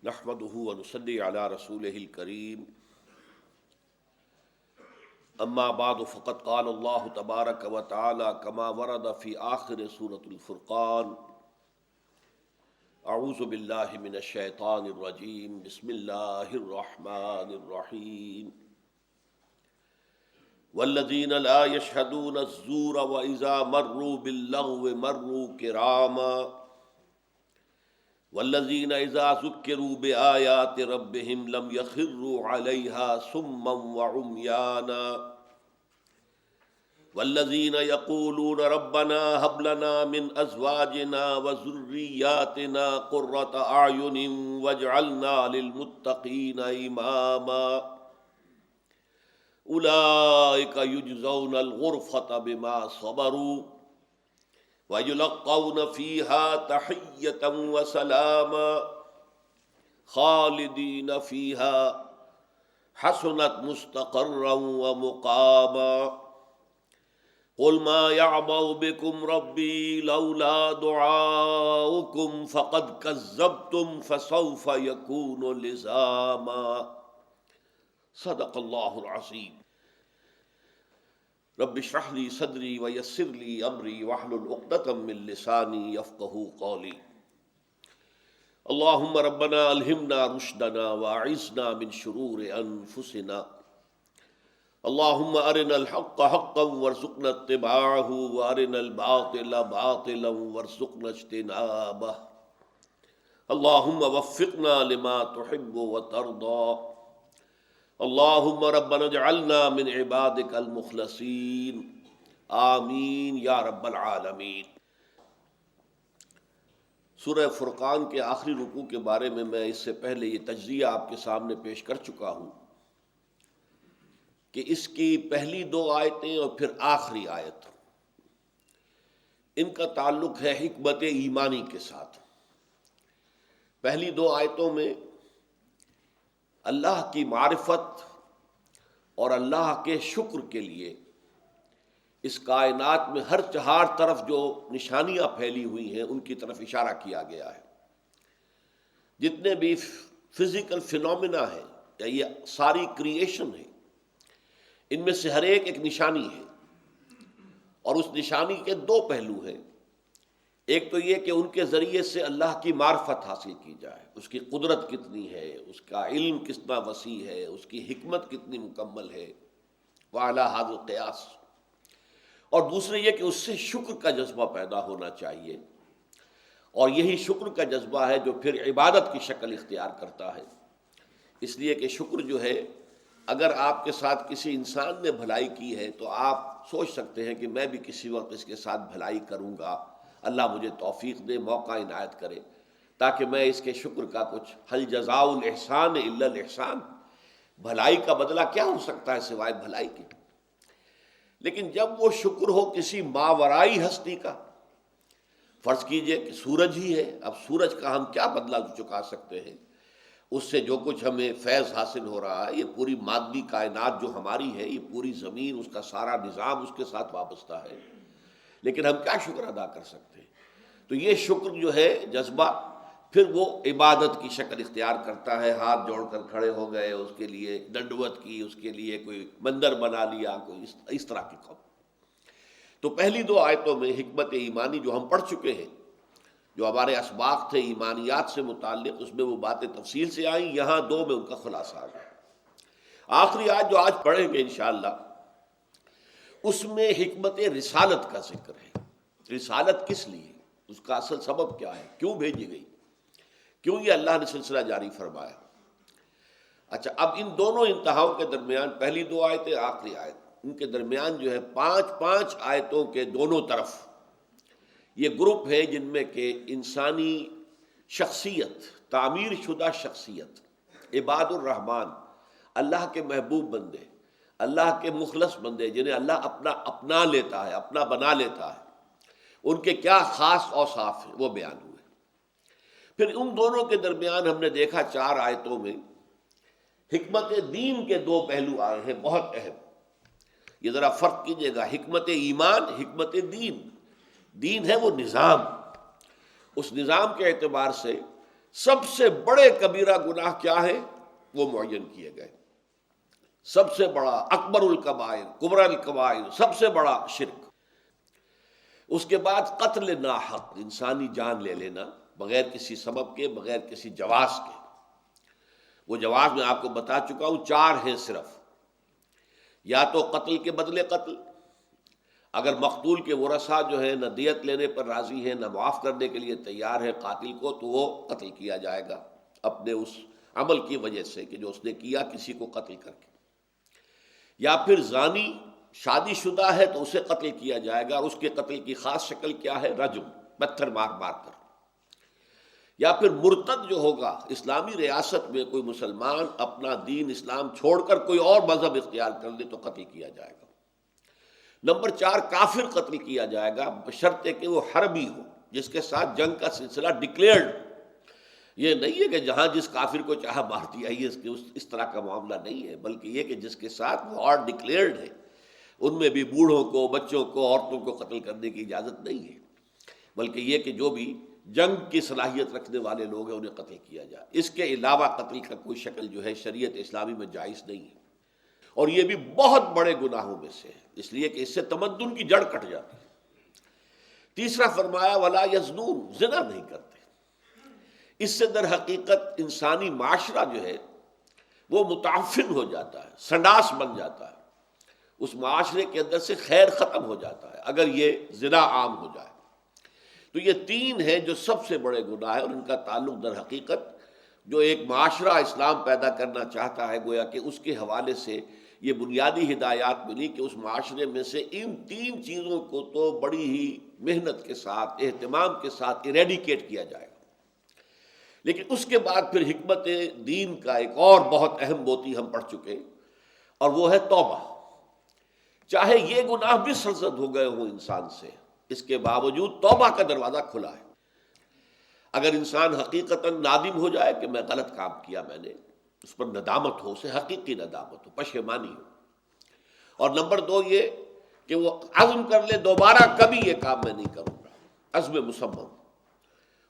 نحمده ونصلي على رسوله الكريم اما بعد فقد قال الله تبارك وتعالى كما ورد في آخر سورة الفرقان اعوذ باللہ من الشیطان الرجیم بسم اللہ الرحمن الرحیم والذین لا يشهدون الزور وإذا مروا باللغو مروا کراما والذین اذا ذکروا بآیات ربهم لم یخروا علیہا صما وعمیانا والذین یقولون ربنا هب لنا من ازواجنا وذریاتنا قرۃ اعین واجعلنا للمتقین اماما اولئک یجزون الغرفۃ بما صبروا وَيُلَقَّوْنَ فِيهَا تَحِيَّةً وَسَلَامًا خَالِدِينَ فِيهَا حَسُنَتْ مُسْتَقَرًّا وَمُقَامًا قُلْ مَا يَعْبَأُ بِكُمْ رَبِّي لَوْلَا دُعَاؤُكُمْ فَقَدْ كَذَّبْتُمْ فَسَوْفَ يَكُونُ لِزَامًا صدق اللہ العظیم۔ رب اشرح لي صدری ویسر لي امری واحلل عقدۃ من لسانی یفقہوا قولی۔ اللہم ربنا الہمنا رشدنا واعذنا من شرور انفسنا، اللہم ارنا الحق حقا وارزقنا اتباعہ وارنا الباطل باطلا وارزقنا اجتنابہ، اللہم وفقنا لما تحب وترضى، اللہم ربنا اجعلنا من عبادک المخلصین، آمین یا رب العالمین۔ سورہ فرقان کے آخری رکوع کے بارے میں اس سے پہلے یہ تجزیہ آپ کے سامنے پیش کر چکا ہوں کہ اس کی پہلی دو آیتیں اور پھر آخری آیت، ان کا تعلق ہے حکمت ایمانی کے ساتھ۔ پہلی دو آیتوں میں اللہ کی معرفت اور اللہ کے شکر کے لیے اس کائنات میں ہر چہار طرف جو نشانیاں پھیلی ہوئی ہیں ان کی طرف اشارہ کیا گیا ہے۔ جتنے بھی فزیکل فینومینا ہیں یا یہ ساری کریشن ہے، ان میں سے ہر ایک نشانی ہے، اور اس نشانی کے دو پہلو ہیں۔ ایک تو یہ کہ ان کے ذریعے سے اللہ کی معرفت حاصل کی جائے، اس کی قدرت کتنی ہے، اس کا علم کتنا وسیع ہے، اس کی حکمت کتنی مکمل ہے، وعلی ھذا القیاس۔ اور دوسرے یہ کہ اس سے شکر کا جذبہ پیدا ہونا چاہیے، اور یہی شکر کا جذبہ ہے جو پھر عبادت کی شکل اختیار کرتا ہے۔ اس لیے کہ شکر جو ہے، اگر آپ کے ساتھ کسی انسان نے بھلائی کی ہے تو آپ سوچ سکتے ہیں کہ میں بھی کسی وقت اس کے ساتھ بھلائی کروں گا، اللہ مجھے توفیق دے، موقع عنایت کرے تاکہ میں اس کے شکر کا کچھ هل جزاء الاحسان الا الاحسان، بھلائی کا بدلہ کیا ہو سکتا ہے سوائے بھلائی کے۔ لیکن جب وہ شکر ہو کسی ماورائی ہستی کا، فرض کیجئے کہ سورج ہی ہے، اب سورج کا ہم کیا بدلہ چکا سکتے ہیں؟ اس سے جو کچھ ہمیں فیض حاصل ہو رہا ہے، یہ پوری مادی کائنات جو ہماری ہے، یہ پوری زمین، اس کا سارا نظام اس کے ساتھ وابستہ ہے، لیکن ہم کیا شکر ادا کر سکتے ہیں؟ تو یہ شکر جو ہے جذبہ پھر وہ عبادت کی شکل اختیار کرتا ہے، ہاتھ جوڑ کر کھڑے ہو گئے، اس کے لیے دنڈوت کی، اس کے لیے کوئی مندر بنا لیا، کوئی اس طرح کی قوم۔ تو پہلی دو آیتوں میں حکمت ایمانی جو ہم پڑھ چکے ہیں، جو ہمارے اسباق تھے ایمانیات سے متعلق، اس میں وہ باتیں تفصیل سے آئیں، یہاں دو میں ان کا خلاصہ آ گیا۔ آخری آیت جو آج پڑھیں گے انشاءاللہ، اس میں حکمت رسالت کا ذکر ہے۔ رسالت کس لیے، اس کا اصل سبب کیا ہے، کیوں بھیجی گئی، کیوں یہ اللہ نے سلسلہ جاری فرمایا۔ اچھا، اب ان دونوں انتہاؤں کے درمیان، پہلی دو آیتیں آخری آیت، ان کے درمیان جو ہے پانچ آیتوں کے دونوں طرف یہ گروپ ہے جن میں کہ انسانی شخصیت، تعمیر شدہ شخصیت، عباد الرحمن، اللہ کے محبوب بندے، اللہ کے مخلص بندے، جنہیں اللہ اپنا لیتا ہے، اپنا بنا لیتا ہے، ان کے کیا خاص اوصاف ہیں وہ بیان ہوئے۔ پھر ان دونوں کے درمیان ہم نے دیکھا چار آیتوں میں حکمت دین کے دو پہلو آئے ہیں بہت اہم۔ یہ ذرا فرق کیجئے گا، حکمت ایمان، حکمت دین۔ دین ہے وہ نظام، اس نظام کے اعتبار سے سب سے بڑے کبیرہ گناہ کیا ہے وہ معین کیے گئے. سب سے بڑا اکبر الکبائر، کبری الکبائر، سب سے بڑا شرک. اس کے بعد قتل ناحق، انسانی جان لے لینا بغیر کسی سبب کے، بغیر کسی جواز کے. وہ جواز میں آپ کو بتا چکا ہوں 4 ہیں صرف. یا تو قتل کے بدلے قتل، اگر مقتول کے ورثاء جو ہے نہ دیت لینے پر راضی ہیں نہ معاف کرنے کے لیے تیار ہے قاتل کو، تو وہ قتل کیا جائے گا اپنے اس عمل کی وجہ سے کہ جو اس نے کیا کسی کو قتل کر کے. یا پھر زانی شادی شدہ ہے تو اسے قتل کیا جائے گا، اور اس کے قتل کی خاص شکل کیا ہے؟ رجم، پتھر مار مار کر. یا پھر مرتد جو ہوگا، اسلامی ریاست میں کوئی مسلمان اپنا دین اسلام چھوڑ کر کوئی اور مذہب اختیار کر لے تو قتل کیا جائے گا. نمبر 4 کافر قتل کیا جائے گا بشرط کہ وہ حربی ہو، جس کے ساتھ جنگ کا سلسلہ ڈکلیئرڈ. یہ نہیں ہے کہ جہاں جس کافر کو چاہا مار دیا، یہ اس طرح کا معاملہ نہیں ہے، بلکہ یہ کہ جس کے ساتھ وار ڈکلیئرڈ ہے. ان میں بھی بوڑھوں کو، بچوں کو، عورتوں کو قتل کرنے کی اجازت نہیں ہے، بلکہ یہ کہ جو بھی جنگ کی صلاحیت رکھنے والے لوگ ہیں انہیں قتل کیا جائے. اس کے علاوہ قتل کا کوئی شکل جو ہے شریعت اسلامی میں جائز نہیں ہے، اور یہ بھی بہت بڑے گناہوں میں سے ہے، اس لیے کہ اس سے تمدن کی جڑ کٹ جاتی ہے. تیسرا فرمایا ولا یزنون، زنا نہیں کرتے. اس سے در حقیقت انسانی معاشرہ جو ہے وہ متعفن ہو جاتا ہے، سنڈاس بن جاتا ہے. اس معاشرے کے اندر سے خیر ختم ہو جاتا ہے اگر یہ زنا عام ہو جائے. تو یہ 3 ہیں جو سب سے بڑے گناہ ہیں، اور ان کا تعلق در حقیقت جو ایک معاشرہ اسلام پیدا کرنا چاہتا ہے، گویا کہ اس کے حوالے سے یہ بنیادی ہدایات ملی کہ اس معاشرے میں سے ان 3 چیزوں کو تو بڑی ہی محنت کے ساتھ، اہتمام کے ساتھ ایریڈیکیٹ کیا جائے گا. لیکن اس کے بعد پھر حکمت دین کا ایک اور بہت اہم موتی ہم پڑھ چکے، اور وہ ہے توبہ. چاہے یہ گناہ بھی سرزد ہو گئے ہوں انسان سے، اس کے باوجود توبہ کا دروازہ کھلا ہے. اگر انسان حقیقتاً نادم ہو جائے کہ میں غلط کام کیا، میں نے اس پر ندامت ہو، اسے حقیقی ندامت ہو، پشیمانی ہو. اور نمبر 2 یہ کہ وہ عزم کر لے دوبارہ کبھی یہ کام میں نہیں کروں گا، عزم مصمم.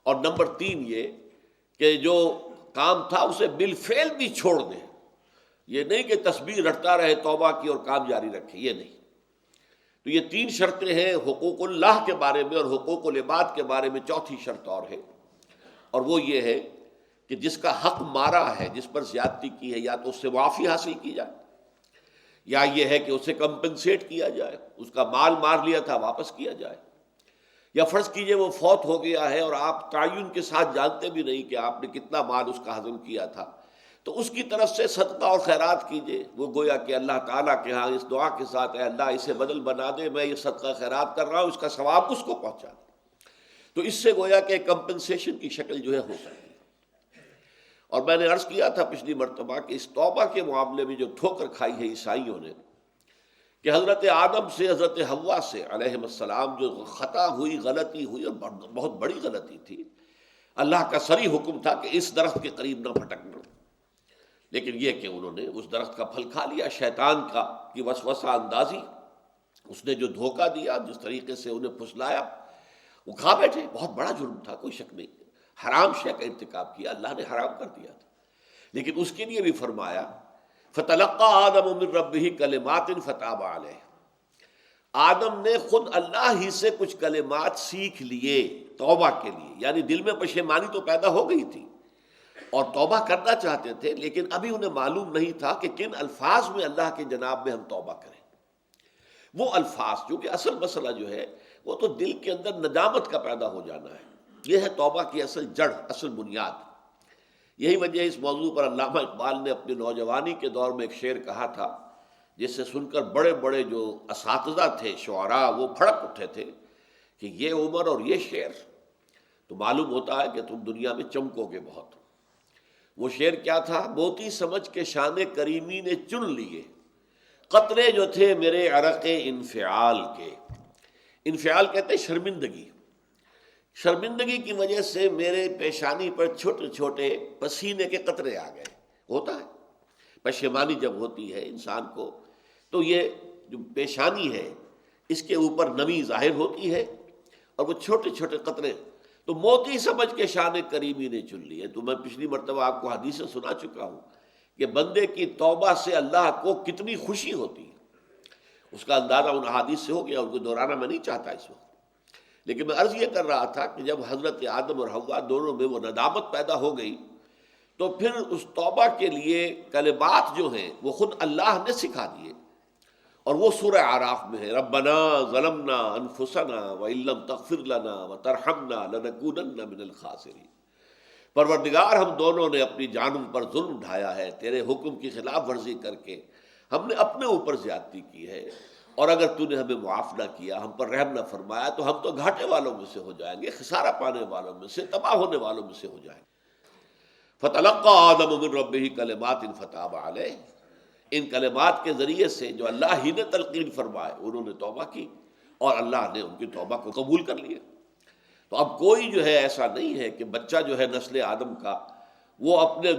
اور نمبر 3 یہ کہ جو کام تھا اسے بالفعل بھی چھوڑ دے. یہ نہیں کہ تسبیح رٹتا رہے توبہ کی اور کام جاری رکھے، یہ نہیں. تو یہ 3 شرطیں ہیں حقوق اللہ کے بارے میں، اور حقوق العباد کے بارے میں 4تھی شرط اور ہے، اور وہ یہ ہے کہ جس کا حق مارا ہے، جس پر زیادتی کی ہے، یا تو اس سے معافی حاصل کی جائے، یا یہ ہے کہ اسے کمپنسیٹ کیا جائے، اس کا مال مار لیا تھا واپس کیا جائے. یا فرض کیجئے وہ فوت ہو گیا ہے اور آپ تعین کے ساتھ جانتے بھی نہیں کہ آپ نے کتنا مال اس کا ہضم کیا تھا، تو اس کی طرف سے صدقہ اور خیرات کیجئے. وہ گویا کہ اللہ تعالیٰ کے ہاں اس دعا کے ساتھ، اے اللہ اسے بدل بنا دے، میں یہ صدقہ خیرات کر رہا ہوں، اس کا ثواب اس کو پہنچا دے. تو اس سے گویا کہ کمپنسیشن کی شکل جو ہے ہو سکتی ہے. اور میں نے عرض کیا تھا پچھلی مرتبہ کہ اس توبہ کے معاملے میں جو ٹھوکر کھائی ہے عیسائیوں نے، کہ حضرت آدم سے حضرت حوا سے علیہم السلام جو خطا ہوئی، غلطی ہوئی، اور بہت بڑی غلطی تھی. اللہ کا صریح حکم تھا کہ اس درخت کے قریب نہ بھٹکنا، لیکن یہ کہ انہوں نے اس درخت کا پھل کھا لیا. شیطان کی وسوسہ اندازی، اس نے جو دھوکہ دیا، جس طریقے سے انہیں پھسلایا، وہ کھا بیٹھے. بہت بڑا جرم تھا، کوئی شک نہیں. حرام شے کا ارتکاب کیا، اللہ نے حرام کر دیا تھا. لیکن اس کے لیے بھی فرمایا فَتَلَقَّىٰ آدَمُ مِن رَبِّهِ كَلِمَاتٍ فَتَابَ عَلَيْهِ. آدم نے خود اللہ ہی سے کچھ کلمات سیکھ لیے توبہ کے لیے، یعنی دل میں پشیمانی تو پیدا ہو گئی تھی اور توبہ کرنا چاہتے تھے، لیکن ابھی انہیں معلوم نہیں تھا کہ کن الفاظ میں اللہ کے جناب میں ہم توبہ کریں. وہ الفاظ، کیونکہ اصل مسئلہ جو ہے وہ تو دل کے اندر ندامت کا پیدا ہو جانا ہے. یہ ہے توبہ کی اصل جڑ، اصل بنیاد. یہی وجہ اس موضوع پر علامہ اقبال نے اپنی نوجوانی کے دور میں ایک شعر کہا تھا، جس سے سن کر بڑے بڑے جو اساتذہ تھے، شعراء، وہ پھڑک اٹھے تھے کہ یہ عمر اور یہ شعر، تو معلوم ہوتا ہے کہ تم دنیا میں چمکو گے بہت. وہ شعر کیا تھا؟ موتی سمجھ کے شان کریمی نے چن لیے قطرے جو تھے میرے عرق انفعال کے. انفعال کہتے ہیں شرمندگی. شرمندگی کی وجہ سے میرے پیشانی پر چھوٹے چھوٹے پسینے کے قطرے آ گئے. ہوتا ہے پشیمانی جب ہوتی ہے انسان کو، تو یہ جو پیشانی ہے اس کے اوپر نمی ظاہر ہوتی ہے، اور وہ چھوٹے چھوٹے قطرے تو موتی سمجھ کے شان کریمی نے چن لی ہے. تو میں پچھلی مرتبہ آپ کو حدیثیں سنا چکا ہوں کہ بندے کی توبہ سے اللہ کو کتنی خوشی ہوتی ہے. اس کا اندازہ ان احادیث سے ہو گیا، ان کو دہرانا میں نہیں چاہتا اس وقت. لیکن میں عرض یہ کر رہا تھا کہ جب حضرت آدم اور حوا دونوں میں وہ ندامت پیدا ہو گئی تو پھر اس توبہ کے لیے کلمات جو ہیں وہ خود اللہ نے سکھا دیے، اور وہ سورہ اعراف میں ہے، ربنا ظلمنا انفسنا وان لم تغفر لنا وترحمنا لنکونن من الخاسرین. پروردگار ہم دونوں نے اپنی جانوں پر ظلم ڈھایا ہے، تیرے حکم کی خلاف ورزی کر کے ہم نے اپنے اوپر زیادتی کی ہے، اور اگر تو نے ہمیں معاف نہ کیا، ہم پر رحم نہ فرمایا تو ہم تو گھاٹے والوں میں سے ہو جائیں گے، خسارہ پانے والوں میں سے، تباہ ہونے والوں میں سے ہو جائیں گے. فتلقى آدم من ربه کلمات فتاب علیہ. ان کلمات کے ذریعے سے جو اللہ ہی نے تلقین فرمائے انہوں نے توبہ کی، اور اللہ نے ان کی توبہ کو قبول کر لیا. تو اب کوئی جو ہے ایسا نہیں ہے کہ بچہ جو ہے نسل آدم کا وہ اپنے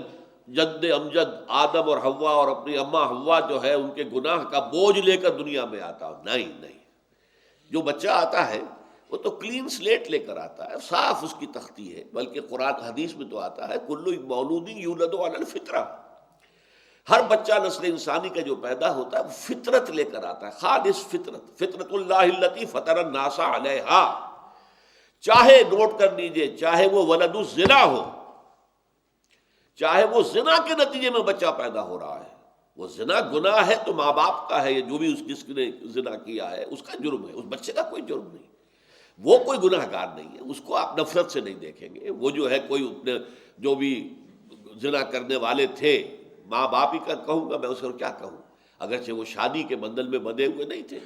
جد امجد آدم اور حوا اور اپنی اماں حوا جو ہے ان کے گناہ کا بوجھ لے کر دنیا میں آتا. نہیں نہیں، جو بچہ آتا ہے وہ تو کلین سلیٹ لے کر آتا ہے، صاف اس کی تختی ہے. بلکہ قرآن حدیث میں تو آتا ہے کل مولود یولد علی الفطرہ، ہر بچہ نسل انسانی کا جو پیدا ہوتا ہے وہ فطرت لے کر آتا ہے، خالص فطرت، فطرت اللہ التی فطر الناس علیہا. چاہے نوٹ کر لیجئے، چاہے وہ ولد الزنا ہو، چاہے وہ زنا کے نتیجے میں بچہ پیدا ہو رہا ہے، وہ زنا گناہ ہے تو ماں باپ کا ہے، یہ جو بھی جس نے زنا کیا ہے اس کا جرم ہے، اس بچے کا کوئی جرم نہیں. وہ کوئی گناہ گار نہیں ہے، اس کو آپ نفرت سے نہیں دیکھیں گے. وہ جو ہے کوئی اپنے جو بھی زنا کرنے والے تھے، ماں باپ ہی کا کہوں گا میں، اس کو کیا کہوں، اگرچہ وہ شادی کے بندھن میں بندھے ہوئے نہیں تھے،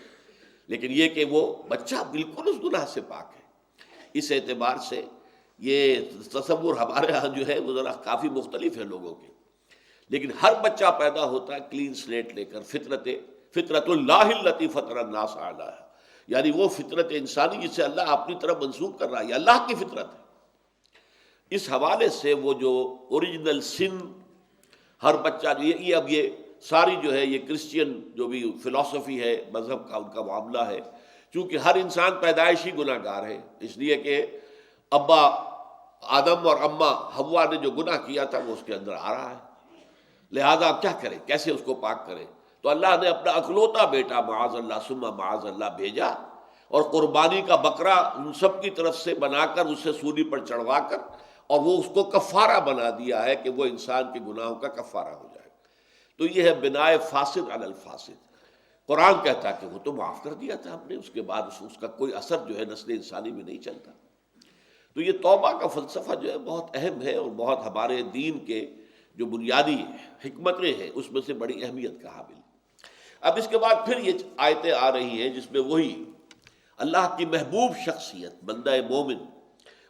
لیکن یہ کہ وہ بچہ بالکل اس گناہ سے پاک ہے. اس اعتبار سے یہ تصور ہمارے ہاں جو ہے وہ ذرا کافی مختلف ہے لوگوں کے. لیکن ہر بچہ پیدا ہوتا ہے کلین سلیٹ لے کر، فطرت اللہ التی فطر الناس علیہا، یعنی وہ فطرت انسانی جسے اللہ اپنی طرف منسوب کر رہا ہے، یہ اللہ کی فطرت ہے. اس حوالے سے وہ جو اوریجنل سن ہر بچہ جو یہ اب یہ ساری جو ہے یہ کرسچین جو بھی فلسفی ہے مذہب کا، ان کا معاملہ ہے، چونکہ ہر انسان پیدائشی گناہ گار ہے، اس لیے کہ ابا آدم اور اماں حوا نے جو گناہ کیا تھا وہ اس کے اندر آ رہا ہے. لہذا اب کیا کرے، کیسے اس کو پاک کرے؟ تو اللہ نے اپنا اکلوتا بیٹا معاذ اللہ ثم معاذ اللہ بھیجا، اور قربانی کا بکرا ان سب کی طرف سے بنا کر اسے سولی پر چڑھوا کر، اور وہ اس کو کفارہ بنا دیا ہے کہ وہ انسان کے گناہوں کا کفارہ ہو جائے. تو یہ ہے بنائے فاسد علی الفاسد. قرآن کہتا ہے کہ وہ تو معاف کر دیا تھا ہم نے، اس کے بعد اس کا کوئی اثر جو ہے نسل انسانی میں نہیں چلتا. تو یہ توبہ کا فلسفہ جو ہے بہت اہم ہے، اور بہت ہمارے دین کے جو بنیادی حکمتیں ہیں اس میں سے بڑی اہمیت کا حامل. اب اس کے بعد پھر یہ آیتیں آ رہی ہیں جس میں وہی اللہ کی محبوب شخصیت بندہ مومن،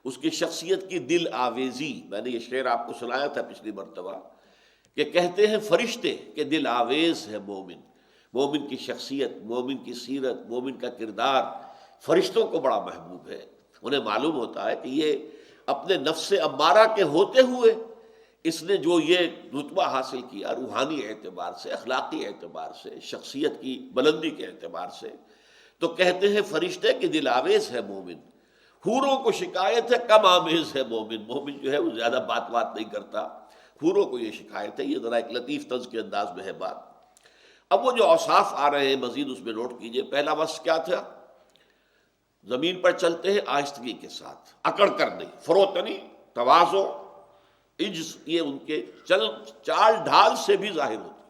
اس کی شخصیت کی دل آویزی. میں نے یہ شعر آپ کو سنایا تھا پچھلی مرتبہ کہ کہتے ہیں فرشتے کہ دل آویز ہے مومن. مومن کی شخصیت، مومن کی سیرت، مومن کا کردار فرشتوں کو بڑا محبوب ہے. انہیں معلوم ہوتا ہے کہ یہ اپنے نفس امارہ کے ہوتے ہوئے اس نے جو یہ رتبہ حاصل کیا روحانی اعتبار سے، اخلاقی اعتبار سے، شخصیت کی بلندی کے اعتبار سے، تو کہتے ہیں فرشتے کہ دل آویز ہے مومن. حوروں کو شکایت ہے کم آمیز ہے مومن. مومن جو ہے وہ زیادہ بات نہیں کرتا، حوروں کو یہ شکایت ہے. یہ ذرا ایک لطیف طنز کے انداز میں ہے بات. اب وہ جو اوصاف آ رہے ہیں مزید اس میں نوٹ کیجئے. پہلا وصف کیا تھا؟ زمین پر چلتے ہیں آہستگی کے ساتھ، اکڑ کر نہیں، فروتنی، تواضع، عجز، یہ ان کے چال ڈھال سے بھی ظاہر ہوتی.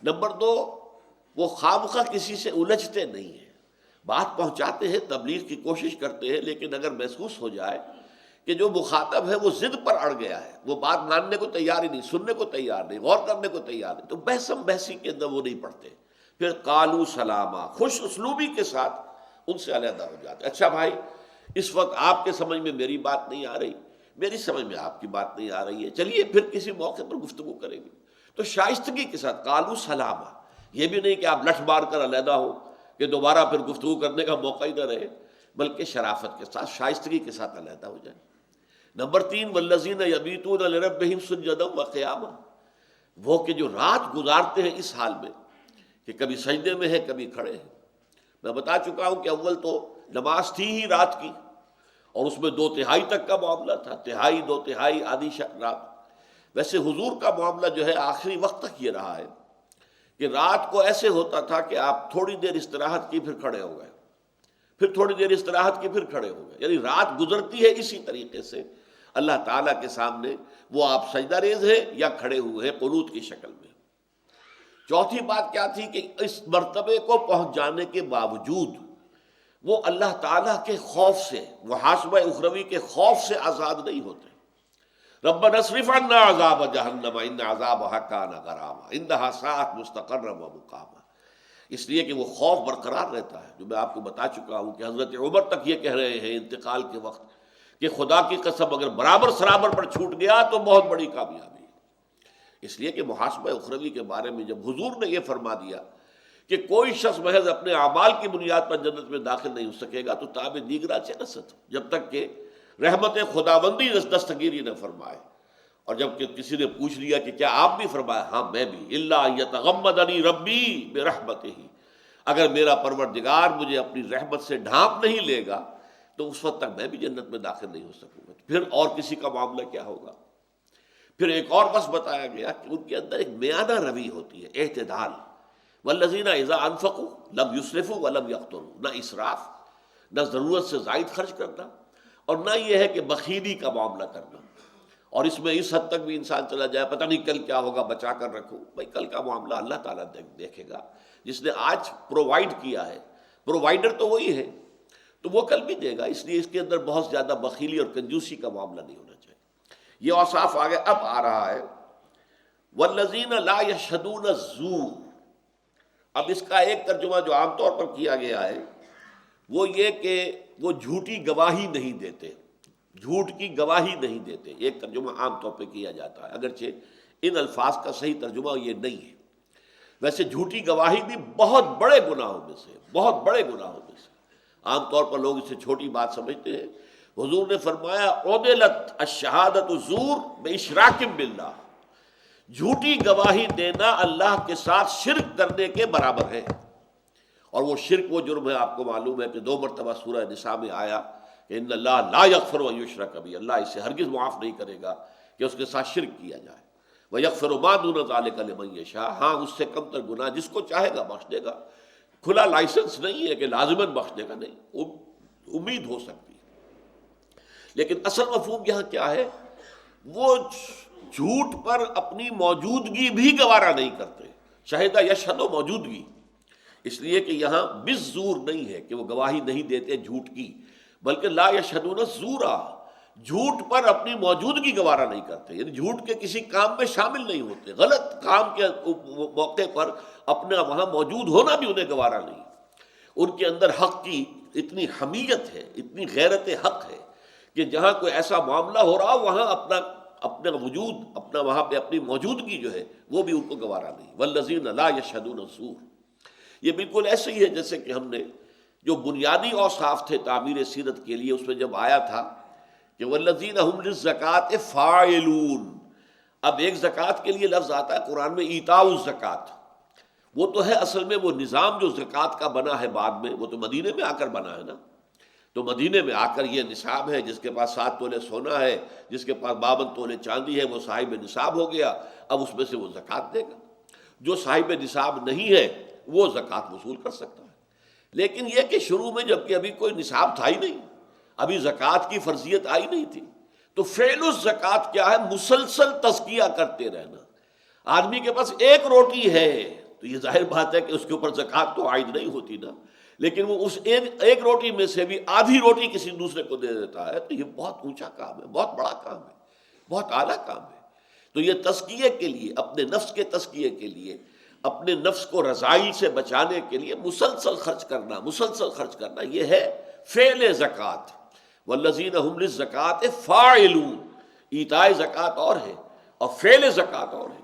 نمبر دو، وہ خامخواہ کسی سے الجھتے نہیں ہیں، بات پہنچاتے ہیں، تبلیغ کی کوشش کرتے ہیں، لیکن اگر محسوس ہو جائے کہ جو مخاطب ہے وہ ضد پر اڑ گیا ہے، وہ بات ماننے کو تیار ہی نہیں، سننے کو تیار نہیں، غور کرنے کو تیار نہیں، تو بحثم بحثی کے اندر وہ نہیں پڑتے. پھر قالو سلاما، خوش اسلوبی کے ساتھ ان سے علیحدہ ہو جاتے. اچھا بھائی، اس وقت آپ کے سمجھ میں میری بات نہیں آ رہی، میری سمجھ میں آپ کی بات نہیں آ رہی ہے، چلیے پھر کسی موقع پر گفتگو کریں گے. تو شائستگی کے ساتھ قالو سلاما، یہ بھی نہیں کہ آپ لٹھ مار کر علیحدہ ہو کہ دوبارہ پھر گفتگو کرنے کا موقع ہی نہ رہے، بلکہ شرافت کے ساتھ، شائستگی کے ساتھ علیحدہ ہو جائیں. نمبر تین، والذین یبیتون لربہم سجدا وقیاما، وہ کہ جو رات گزارتے ہیں اس حال میں کہ کبھی سجدے میں ہے کبھی کھڑے ہیں. میں بتا چکا ہوں کہ اول تو نماز تھی ہی رات کی، اور اس میں 2/3 تک کا معاملہ تھا، تہائی 2/3 آدھی رات۔ ویسے حضور کا معاملہ جو ہے آخری وقت تک یہ رہا ہے کہ رات کو ایسے ہوتا تھا کہ آپ تھوڑی دیر استراحت کی پھر کھڑے ہو گئے، پھر تھوڑی دیر استراحت کی پھر کھڑے ہو گئے، یعنی رات گزرتی ہے اسی طریقے سے اللہ تعالیٰ کے سامنے، وہ آپ سجدہ ریز ہیں یا کھڑے ہوئے ہیں قنوت کی شکل میں۔ چوتھی بات کیا تھی کہ اس مرتبے کو پہنچ جانے کے باوجود وہ اللہ تعالیٰ کے خوف سے، محاسبہ اخروی کے خوف سے آزاد نہیں ہوتے۔ ربنا اصرف عنا عذاب جہنم ان عذابها کان غراما انها ساءت مستقرا ومقاما، اس لیے کہ وہ خوف برقرار رہتا ہے، جو میں آپ کو بتا چکا ہوں کہ حضرت عمر تک یہ کہہ رہے ہیں انتقال کے وقت کہ خدا کی قسم اگر برابر سرابر پر چھوٹ گیا تو بہت بڑی کامیابی ہے۔ اس لیے کہ محاسبہ اخروی کے بارے میں جب حضور نے یہ فرما دیا کہ کوئی شخص محض اپنے اعمال کی بنیاد پر جنت میں داخل نہیں ہو سکے گا تو تاب دیگرہ سے رسد، جب تک کہ رحمت خداوندی دستگیری نہ فرمائے۔ اور جب کہ کسی نے پوچھ لیا کہ کیا آپ بھی فرمایا، ہاں میں بھی، الا ان یتغمدنی ربی برحمتہ، اگر میرا پروردگار مجھے اپنی رحمت سے ڈھانپ نہیں لے گا تو اس وقت تک میں بھی جنت میں داخل نہیں ہو سکوں گا، پھر اور کسی کا معاملہ کیا ہوگا۔ پھر ایک اور بس بتایا گیا کہ ان کے اندر ایک میانہ روی ہوتی ہے، اعتدال۔ والذین اذا انفقوا لم یسرفوا ولم یقتروا، نہ اسراف، نہ ضرورت سے زائد خرچ کرنا، اور نہ یہ ہے کہ بخیلی کا معاملہ کرنا۔ اور اس میں اس حد تک بھی انسان چلا جائے پتہ نہیں کل کیا ہوگا بچا کر رکھو، بھائی کل کا معاملہ اللہ تعالیٰ دیکھے گا، جس نے آج پرووائڈ کیا ہے، پرووائڈر تو وہی ہے تو وہ کل بھی دے گا، اس لیے اس کے اندر بہت زیادہ بخیلی اور کنجوسی کا معاملہ نہیں ہونا چاہیے۔ یہ اوصاف آگے اب آ رہا ہے والذین لا یشہدون الزور۔ اب اس کا ایک ترجمہ جو عام طور پر کیا گیا ہے وہ یہ کہ وہ جھوٹی گواہی نہیں دیتے، جھوٹ کی گواہی نہیں دیتے، ایک ترجمہ عام طور پہ کیا جاتا ہے، اگرچہ ان الفاظ کا صحیح ترجمہ یہ نہیں ہے۔ ویسے جھوٹی گواہی بھی بہت بڑے گناہوں میں سے، بہت بڑے گناہوں میں سے، عام طور پر لوگ اسے چھوٹی بات سمجھتے ہیں۔ حضور نے فرمایا عدلت الشہادۃ زور باشراک باللہ، جھوٹی گواہی دینا اللہ کے ساتھ شرک کرنے کے برابر ہے۔ اور وہ شرک وہ جرم ہے، آپ کو معلوم ہے کہ 2 مرتبہ سورہ نساء میں آیا کہ ان اللہ لا یغفر ان یشرک بہ، اللہ اسے ہرگز معاف نہیں کرے گا کہ اس کے ساتھ شرک کیا جائے۔ ویغفر ما دون ذلک لمن یشاء، ہاں اس سے کم تر گناہ جس کو چاہے گا بخش دے گا۔ کھلا لائسنس نہیں ہے کہ لازماً بخش دے گا، نہیں، امید ہو سکتی ہے۔ لیکن اصل مفہوم یہاں کیا ہے، وہ جھوٹ پر اپنی موجودگی بھی گوارا نہیں کرتے، شہدہ یشہد موجودگی، اس لیے کہ یہاں بالزور نہیں ہے کہ وہ گواہی نہیں دیتے جھوٹ کی، بلکہ لا یشہدون الزورا، جھوٹ پر اپنی موجودگی گوارا نہیں کرتے، یعنی جھوٹ کے کسی کام میں شامل نہیں ہوتے، غلط کام کے موقع پر اپنا وہاں موجود ہونا بھی انہیں گوارا نہیں۔ ان کے اندر حق کی اتنی حمیت ہے، اتنی غیرت حق ہے کہ جہاں کوئی ایسا معاملہ ہو رہا وہاں اپنا وجود، اپنا وہاں پہ اپنی موجودگی جو ہے وہ بھی ان کو گوارا نہیں۔ والذین لا یشہدون الزور، یہ بالکل ایسے ہی ہے جیسے کہ ہم نے جو بنیادی اوصاف تھے تعبیر سیرت کے لیے، اس میں جب آیا تھا کہ والذین هم للزکوٰۃ فاعلون، اب ایک زکوٰۃ کے لیے لفظ آتا ہے قرآن میں ایتاء الزکوٰۃ، وہ تو ہے اصل میں وہ نظام جو زکوٰۃ کا بنا ہے بعد میں، وہ تو مدینے میں آ کر بنا ہے نا، تو مدینے میں آ کر یہ نصاب ہے، جس کے پاس 7 تولے سونا ہے، جس کے پاس 52 تولے چاندی ہے، وہ صاحب نصاب ہو گیا، اب اس میں سے وہ زکوٰۃ دے گا۔ جو صاحب نصاب نہیں ہے وہ زکوٰۃ وصول کر سکتا ہے، لیکن یہ کہ شروع میں جب کہ ابھی کوئی نصاب تھا ہی نہیں، ابھی زکوٰۃ کی فرضیت آئی نہیں تھی، تو فعل الزکوٰۃ کیا ہے، مسلسل تزکیہ کرتے رہنا۔ آدمی کے پاس ایک روٹی ہے تو یہ ظاہر بات ہے کہ اس کے اوپر زکوٰۃ تو عائد نہیں ہوتی نا، لیکن وہ اس ایک روٹی میں سے بھی آدھی روٹی کسی دوسرے کو دے دیتا ہے، تو یہ بہت اونچا کام ہے، بہت بڑا کام ہے، بہت اعلیٰ کام ہے۔ تو یہ تزکیے کے لیے، اپنے نفس کے تزکیے کے لیے، اپنے نفس کو رذائل سے بچانے کے لیے مسلسل خرچ کرنا، مسلسل خرچ کرنا، یہ ہے فعل زکوٰۃ۔ والذین هم للزکوٰۃ فاعلون، ایتاء زکوٰۃ اور ہے اور فعل زکوٰۃ اور ہے۔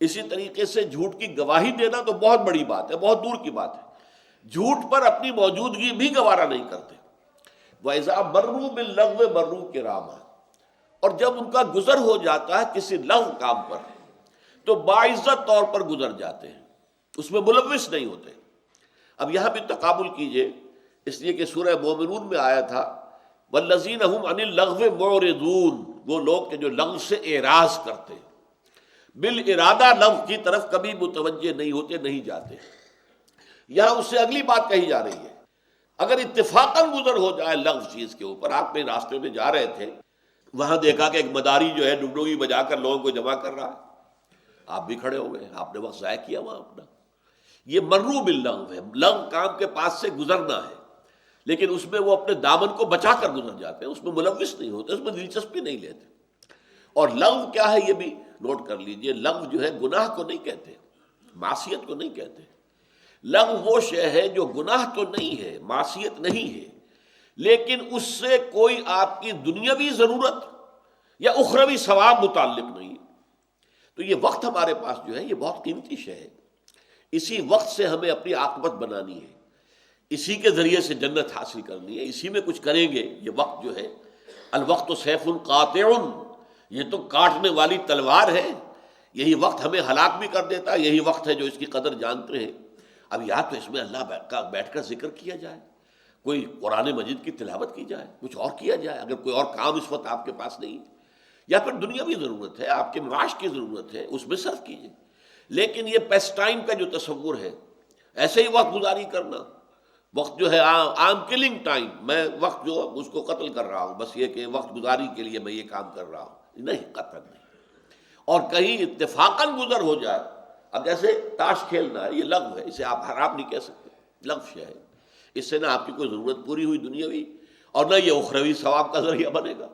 اسی طریقے سے جھوٹ کی گواہی دینا تو بہت بڑی بات ہے، بہت دور کی بات ہے، جھوٹ پر اپنی موجودگی بھی گوارا نہیں کرتے۔ وَإِذَا مَرُّوا بِاللَّغْوِ مَرُّوا كِرَامًا، اور جب ان کا گزر ہو جاتا ہے کسی لغو کام پر تو باعزت طور پر گزر جاتے ہیں، اس میں ملوث نہیں ہوتے۔ اب یہاں بھی تقابل کیجئے، اس لیے کہ سورہ مومنون میں آیا تھا والذین هم عن اللغو معرضون، وہ لوگ کہ جو لغو سے اعراض کرتے ہیں، بالارادہ لغو کی طرف کبھی متوجہ نہیں ہوتے، نہیں جاتے۔ یہاں اس سے اگلی بات کہی جا رہی ہے، اگر اتفاقاً گزر ہو جائے لغو چیز کے اوپر، آپ میں راستے میں جا رہے تھے، وہاں دیکھا کہ ایک مداری جو ہے ڈگڈگی بجا کر لوگوں کو جمع کر رہا ہے، آپ بھی کھڑے ہو گئے، آپ نے وقت ضائع کیا وہاں اپنا، یہ مرو باللغو ہے، لغو کام کے پاس سے گزرنا ہے، لیکن اس میں وہ اپنے دامن کو بچا کر گزر جاتے ہیں، اس میں ملوث نہیں ہوتے، اس میں دلچسپی نہیں لیتے۔ اور لغو کیا ہے یہ بھی نوٹ کر لیجئے، لغو جو ہے گناہ کو نہیں کہتے، معصیت کو نہیں کہتے۔ لغو وہ شے ہے جو گناہ تو نہیں ہے، معصیت نہیں ہے، لیکن اس سے کوئی آپ کی دنیاوی ضرورت یا اخروی ثواب متعلق نہیں ہے۔ تو یہ وقت ہمارے پاس جو ہے یہ بہت قیمتی شے ہے، اسی وقت سے ہمیں اپنی عاقبت بنانی ہے، اسی کے ذریعے سے جنت حاصل کرنی ہے، اسی میں کچھ کریں گے۔ یہ وقت جو ہے، الوقت سیف قاطع، یہ تو کاٹنے والی تلوار ہے، یہی وقت ہمیں ہلاک بھی کر دیتا ہے، یہی وقت ہے جو اس کی قدر جانتے ہیں۔ اب یا تو اس میں اللہ کا بیٹھ کر ذکر کیا جائے، کوئی قرآن مجید کی تلاوت کی جائے، کچھ اور کیا جائے اگر کوئی اور کام اس وقت آپ کے پاس نہیں ہے، یا پھر دنیاوی ضرورت ہے، آپ کے معاش کی ضرورت ہے، اس میں صرف کیجیے۔ لیکن یہ پیس ٹائم کا جو تصور ہے، ایسے ہی وقت گزاری کرنا، وقت جو ہے آئی ایم کلنگ ٹائم، میں وقت جو اس کو قتل کر رہا ہوں، بس یہ کہ وقت گزاری کے لیے میں یہ کام کر رہا ہوں، نہیں، قطعاً نہیں۔ اور کہیں اتفاقاً گزر ہو جائے، اب جیسے تاش کھیلنا ہے، یہ لغو ہے، اسے آپ حرام نہیں کہہ سکتے، لغو شے ہے، اس سے نہ آپ کی کوئی ضرورت پوری ہوئی دنیاوی، اور نہ یہ اخروی ثواب کا ذریعہ بنے گا۔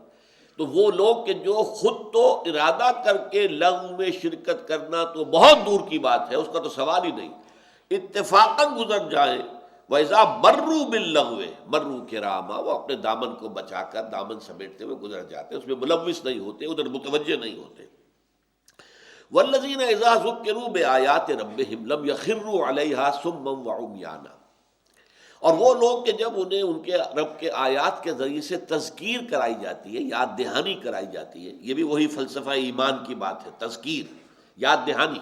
تو وہ لوگ کہ جو خود تو ارادہ کر کے لغو میں شرکت کرنا تو بہت دور کی بات ہے، اس کا تو سوال ہی نہیں، اتفاقاً گزر جائیں، وَإِذَا مَرُّوا بِاللَّغْوِ مَرُّوا كِرَامًا، وہ اپنے دامن کو بچا کر دامن سمیٹتے ہوئے گزر جاتے ہیں، اس میں ملوث نہیں ہوتے، ادھر متوجہ نہیں ہوتے۔ وَالَّذِينَ إِذَا ذُكِّرُوا بِآيَاتِ رَبِّهِمْ لَمْ يَخِرُّوا عَلَيْهَا صُمًّا وَعُمْيَانًا، اور وہ لوگ کہ جب انہیں ان کے رب کے آیات کے ذریعے سے تذکیر کرائی جاتی ہے، یاد دہانی کرائی جاتی ہے، یہ بھی وہی فلسفہ ایمان کی بات ہے، تذکیر، یاد دہانی۔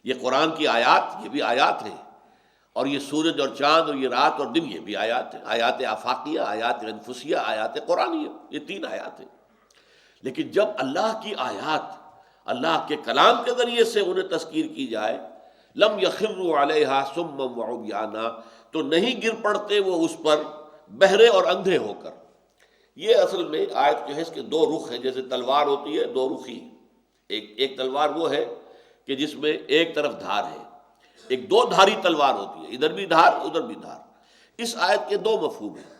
یہ قرآن کی آیات، یہ بھی آیات ہیں، اور یہ سورج اور چاند اور یہ رات اور دن، یہ بھی آیات ہیں، آیات آفاقیہ، آیات انفسیہ، آیات قرآنیہ، یہ تین آیات ہیں۔ لیکن جب اللہ کی آیات، اللہ کے کلام کے ذریعے سے انہیں تذکیر کی جائے، لم یخروا علیہا صما وعمیانا، تو نہیں گر پڑتے وہ اس پر بہرے اور اندھے ہو کر۔ یہ اصل میں آیت جو ہے اس کے دو رخ ہیں، جیسے تلوار ہوتی ہے دو رخی، ایک تلوار وہ ہے کہ جس میں ایک طرف دھار ہے، ایک دو دھاری تلوار ہوتی ہے، ادھر بھی دھار ادھر بھی دھار۔ اس آیت کے دو مفہوم ہیں،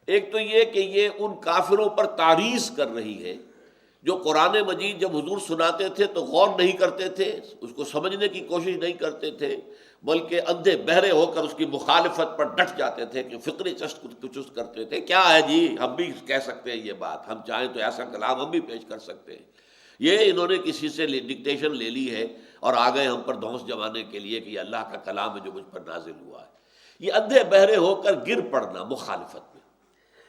ایک تو یہ کہ یہ ان کافروں پر تعریض کر رہی ہے جو قرآن مجید جب حضور سناتے تھے تو غور نہیں کرتے تھے، اس کو سمجھنے کی کوشش نہیں کرتے تھے، بلکہ اندھے بہرے ہو کر اس کی مخالفت پر ڈٹ جاتے تھے، کہ فکری چست کرتے تھے، کیا ہے جی، ہم بھی کہہ سکتے ہیں یہ بات، ہم چاہیں تو ایسا کلام ہم بھی پیش کر سکتے ہیں۔ یہ انہوں نے کسی سے ڈکٹیشن لے لی ہے اور آ گئے ہم پر دھونس جمانے کے لیے کہ یہ اللہ کا کلام ہے جو مجھ پر نازل ہوا ہے۔ یہ اندھے بہرے ہو کر گر پڑنا مخالفت میں۔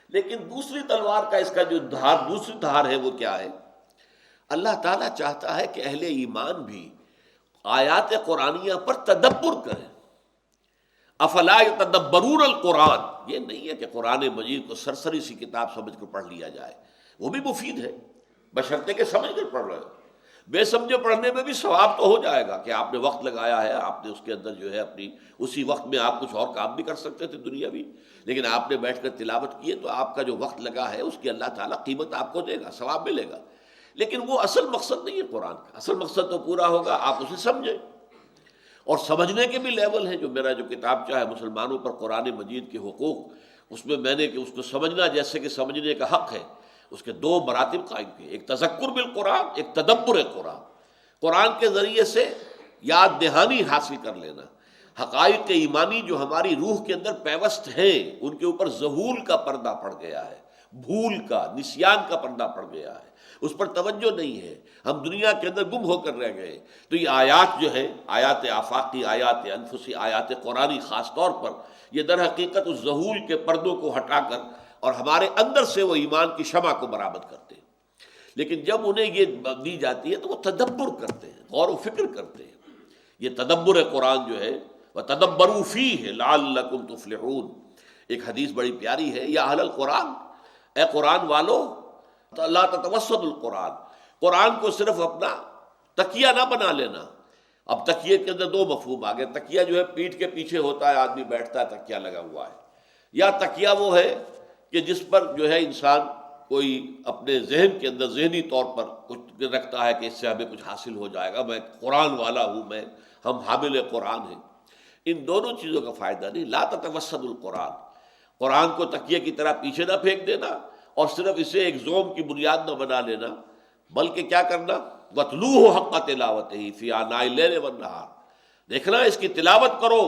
لیکن دوسری تلوار کا اس کا جو دھار، دوسری دھار ہے، وہ کیا ہے؟ اللہ تعالیٰ چاہتا ہے کہ اہل ایمان بھی آیات قرآنیہ پر تدبر کریں۔ افلا یتدبرون القرآن، یہ نہیں ہے کہ قرآن مجید کو سرسری سی کتاب سمجھ کر پڑھ لیا جائے، وہ بھی مفید ہے بشرطے کہ سمجھ کر پڑھ رہے ہو۔ بے سمجھے پڑھنے میں بھی ثواب تو ہو جائے گا کہ آپ نے وقت لگایا ہے، آپ نے اس کے اندر جو ہے اپنی اسی وقت میں آپ کچھ اور کام بھی کر سکتے تھے دنیاوی، لیکن آپ نے بیٹھ کر تلاوت کی ہے تو آپ کا جو وقت لگا ہے اس کی اللہ تعالیٰ قیمت آپ کو دے گا، ثواب ملے گا۔ لیکن وہ اصل مقصد نہیں ہے قرآن کا، اصل مقصد تو پورا ہوگا آپ اسے سمجھیں، اور سمجھنے کے بھی لیول ہیں۔ جو میرا جو کتابچہ ہے مسلمانوں پر قرآن مجید کے حقوق، اس میں میں نے کہ اس کو سمجھنا جیسے کہ سمجھنے کا حق ہے، اس کے دو مراتب قائم کیے، ایک تذکر بالقرآن، ایک تدبر قرآن، قرآن کے ذریعے سے یاد دہانی حاصل کر لینا، حقائق ایمانی جو ہماری روح کے اندر پیوست ہیں ان کے اوپر ذہول کا پردہ پڑ گیا ہے، بھول کا، نسیان کا پردہ پڑ گیا ہے، اس پر توجہ نہیں ہے، ہم دنیا کے اندر گم ہو کر رہ گئے۔ تو یہ آیات جو ہے، آیات آفاقی، آیات انفسی، آیات قرآنی خاص طور پر، یہ در حقیقت اس ذہول کے پردوں کو ہٹا کر اور ہمارے اندر سے وہ ایمان کی شمع کو برآمد کرتے ہیں۔ لیکن جب انہیں یہ دی جاتی ہے تو وہ تدبر کرتے ہیں، غور و فکر کرتے ہیں۔ یہ تدبر قرآن جو ہے، وَتَدَبَّرُوا فِيهِ لَعَلَّكُمْ تُفْلِحُونَ، ایک حدیث بڑی پیاری ہے، یا اہل القرآن اے قرآن والو لا تتوسد القرآن، قرآن کو صرف اپنا تکیہ نہ بنا لینا۔ اب تکیے کے اندر دو مفہوم آ گئے، تکیہ جو ہے پیٹھ کے پیچھے ہوتا ہے، آدمی بیٹھتا ہے تکیہ لگا ہوا ہے، یا تکیہ وہ ہے کہ جس پر جو ہے انسان کوئی اپنے ذہن کے اندر ذہنی طور پر کچھ رکھتا ہے کہ اس سے ہمیں کچھ حاصل ہو جائے گا، میں قرآن والا ہوں، ہم حامل قرآن ہیں۔ ان دونوں چیزوں کا فائدہ نہیں۔ لا تتوسد القرآن، قرآن کو تکیے کی طرح پیچھے نہ پھینک دینا اور صرف اسے ایک زوم کی بنیاد نہ بنا لینا، بلکہ کیا کرنا، وَاتْلُوهُ حَقَّ تِلَاوَتِهِ فِي آنَاءِ اللَّيْلِ وَالنَّهَارِ، دیکھنا اس کی تلاوت کرو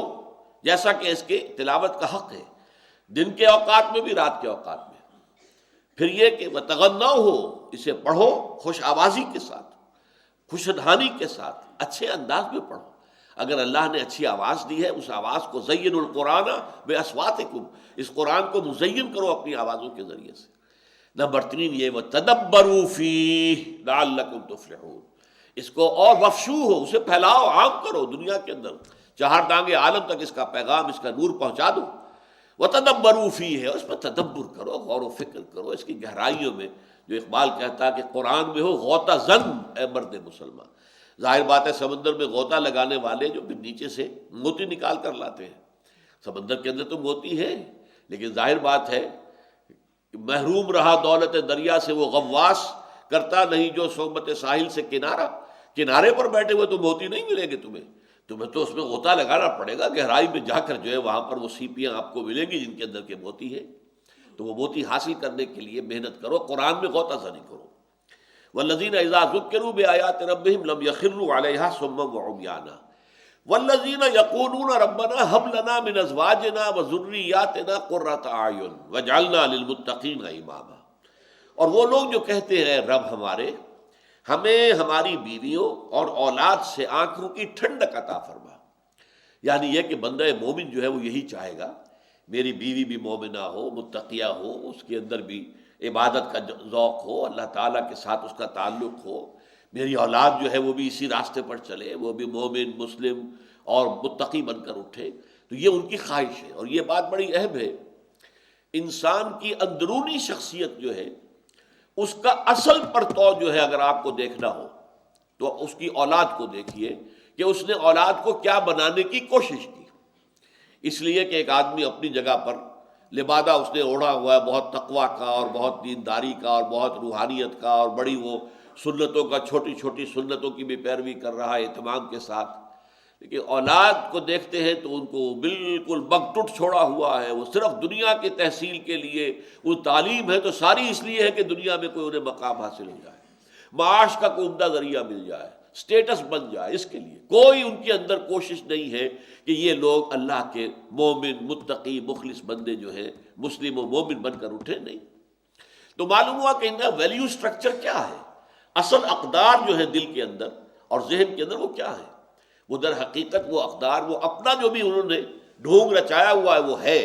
جیسا کہ اس کے تلاوت کا حق ہے، دن کے اوقات میں بھی رات کے اوقات میں۔ پھر یہ کہ وَتَغَنَّوْهُ، اسے پڑھو خوش آوازی کے ساتھ، خوش دھانی کے ساتھ، اچھے انداز میں پڑھو۔ اگر اللہ نے اچھی آواز دی ہے، اس آواز کو زین القرآن بِأَصْوَاتِكُمْ، اس قرآن کو مزین کرو اپنی آوازوں کے ذریعے سے۔ نمبر 3 یہ وَتَدَبَّرُوا فِيهِ لَعَلَّكُمْ تُفْلِحُونَ، اس کو اور وفشوہ، اسے پھیلاؤ، عام کرو دنیا کے اندر، چہار دانگے عالم تک اس کا پیغام، اس کا نور پہنچا دو۔ وَتَدَبَّرُوا فِيهِ، اس پر تدبر کرو، غور و فکر کرو اس کی گہرائیوں میں، جو اقبال کہتا ہے کہ قرآن میں ہو غوطہ زن اے مرد مسلمان۔ ظاہر بات ہے سمندر میں غوطہ لگانے والے جو پھر نیچے سے موتی نکال کر لاتے ہیں، سمندر کے اندر تو موتی ہے، لیکن ظاہر بات ہے محروم رہا دولت دریا سے وہ غواص، کرتا نہیں جو صحبت ساحل سے کنارہ، کنارے پر بیٹھے ہوئے تو موتی نہیں ملیں گے تمہیں تو اس میں غوطہ لگانا پڑے گا، گہرائی میں جا کر جو ہے وہاں پر وہ سیپیاں آپ کو ملیں گی جن کے اندر کے موتی ہے۔ تو وہ موتی حاصل کرنے کے لیے محنت کرو، قرآن میں غوطہ زنی کرو۔ والذین اذا ذکروا بآیات ربہم لم یخروا علیہا صما وعمیانا والذین یقولون ربنا ھب لنا من ازواجنا وذریاتنا قرۃ اعین واجعلنا للمتقین اماما، اور وہ لوگ جو کہتے ہیں رب ہمارے ہمیں ہماری بیویوں اور اولاد سے آنکھوں کی ٹھنڈک عطا فرما، یعنی یہ کہ بندہ مومن جو ہے وہ یہی چاہے گا میری بیوی بھی مومنہ ہو، متقیہ ہو، اس کے اندر بھی عبادت کا ذوق ہو، اللہ تعالیٰ کے ساتھ اس کا تعلق ہو، میری اولاد جو ہے وہ بھی اسی راستے پر چلے، وہ بھی مومن مسلم اور متقی بن کر اٹھے۔ تو یہ ان کی خواہش ہے، اور یہ بات بڑی اہم ہے۔ انسان کی اندرونی شخصیت جو ہے اس کا اصل پرتو جو ہے اگر آپ کو دیکھنا ہو تو اس کی اولاد کو دیکھیے کہ اس نے اولاد کو کیا بنانے کی کوشش کی۔ اس لیے کہ ایک آدمی اپنی جگہ پر لبادہ اس نے اوڑھا ہوا ہے بہت تقویٰ کا اور بہت دینداری کا اور بہت روحانیت کا، اور بڑی وہ سنتوں کا، چھوٹی چھوٹی سنتوں کی بھی پیروی کر رہا ہے اہتمام کے ساتھ، لیکن اولاد کو دیکھتے ہیں تو ان کو بالکل بگٹٹ چھوڑا ہوا ہے، وہ صرف دنیا کی تحصیل کے لیے، وہ تعلیم ہے تو ساری اس لیے ہے کہ دنیا میں کوئی انہیں مقام حاصل ہو جائے، معاش کا کوئی عمدہ ذریعہ مل جائے، سٹیٹس بن جائے، اس کے لیے کوئی ان کے اندر کوشش نہیں ہے کہ یہ لوگ اللہ کے مومن متقی مخلص بندے جو ہیں مسلم و مومن بن کر اٹھے، نہیں۔ تو معلوم ہوا کہ ان کا ویلیو سٹرکچر کیا ہے، اصل اقدار جو ہے دل کے اندر اور ذہن کے اندر وہ کیا ہے، وہ در حقیقت وہ اقدار، وہ اپنا جو بھی انہوں نے ڈھونگ رچایا ہوا ہے وہ ہے،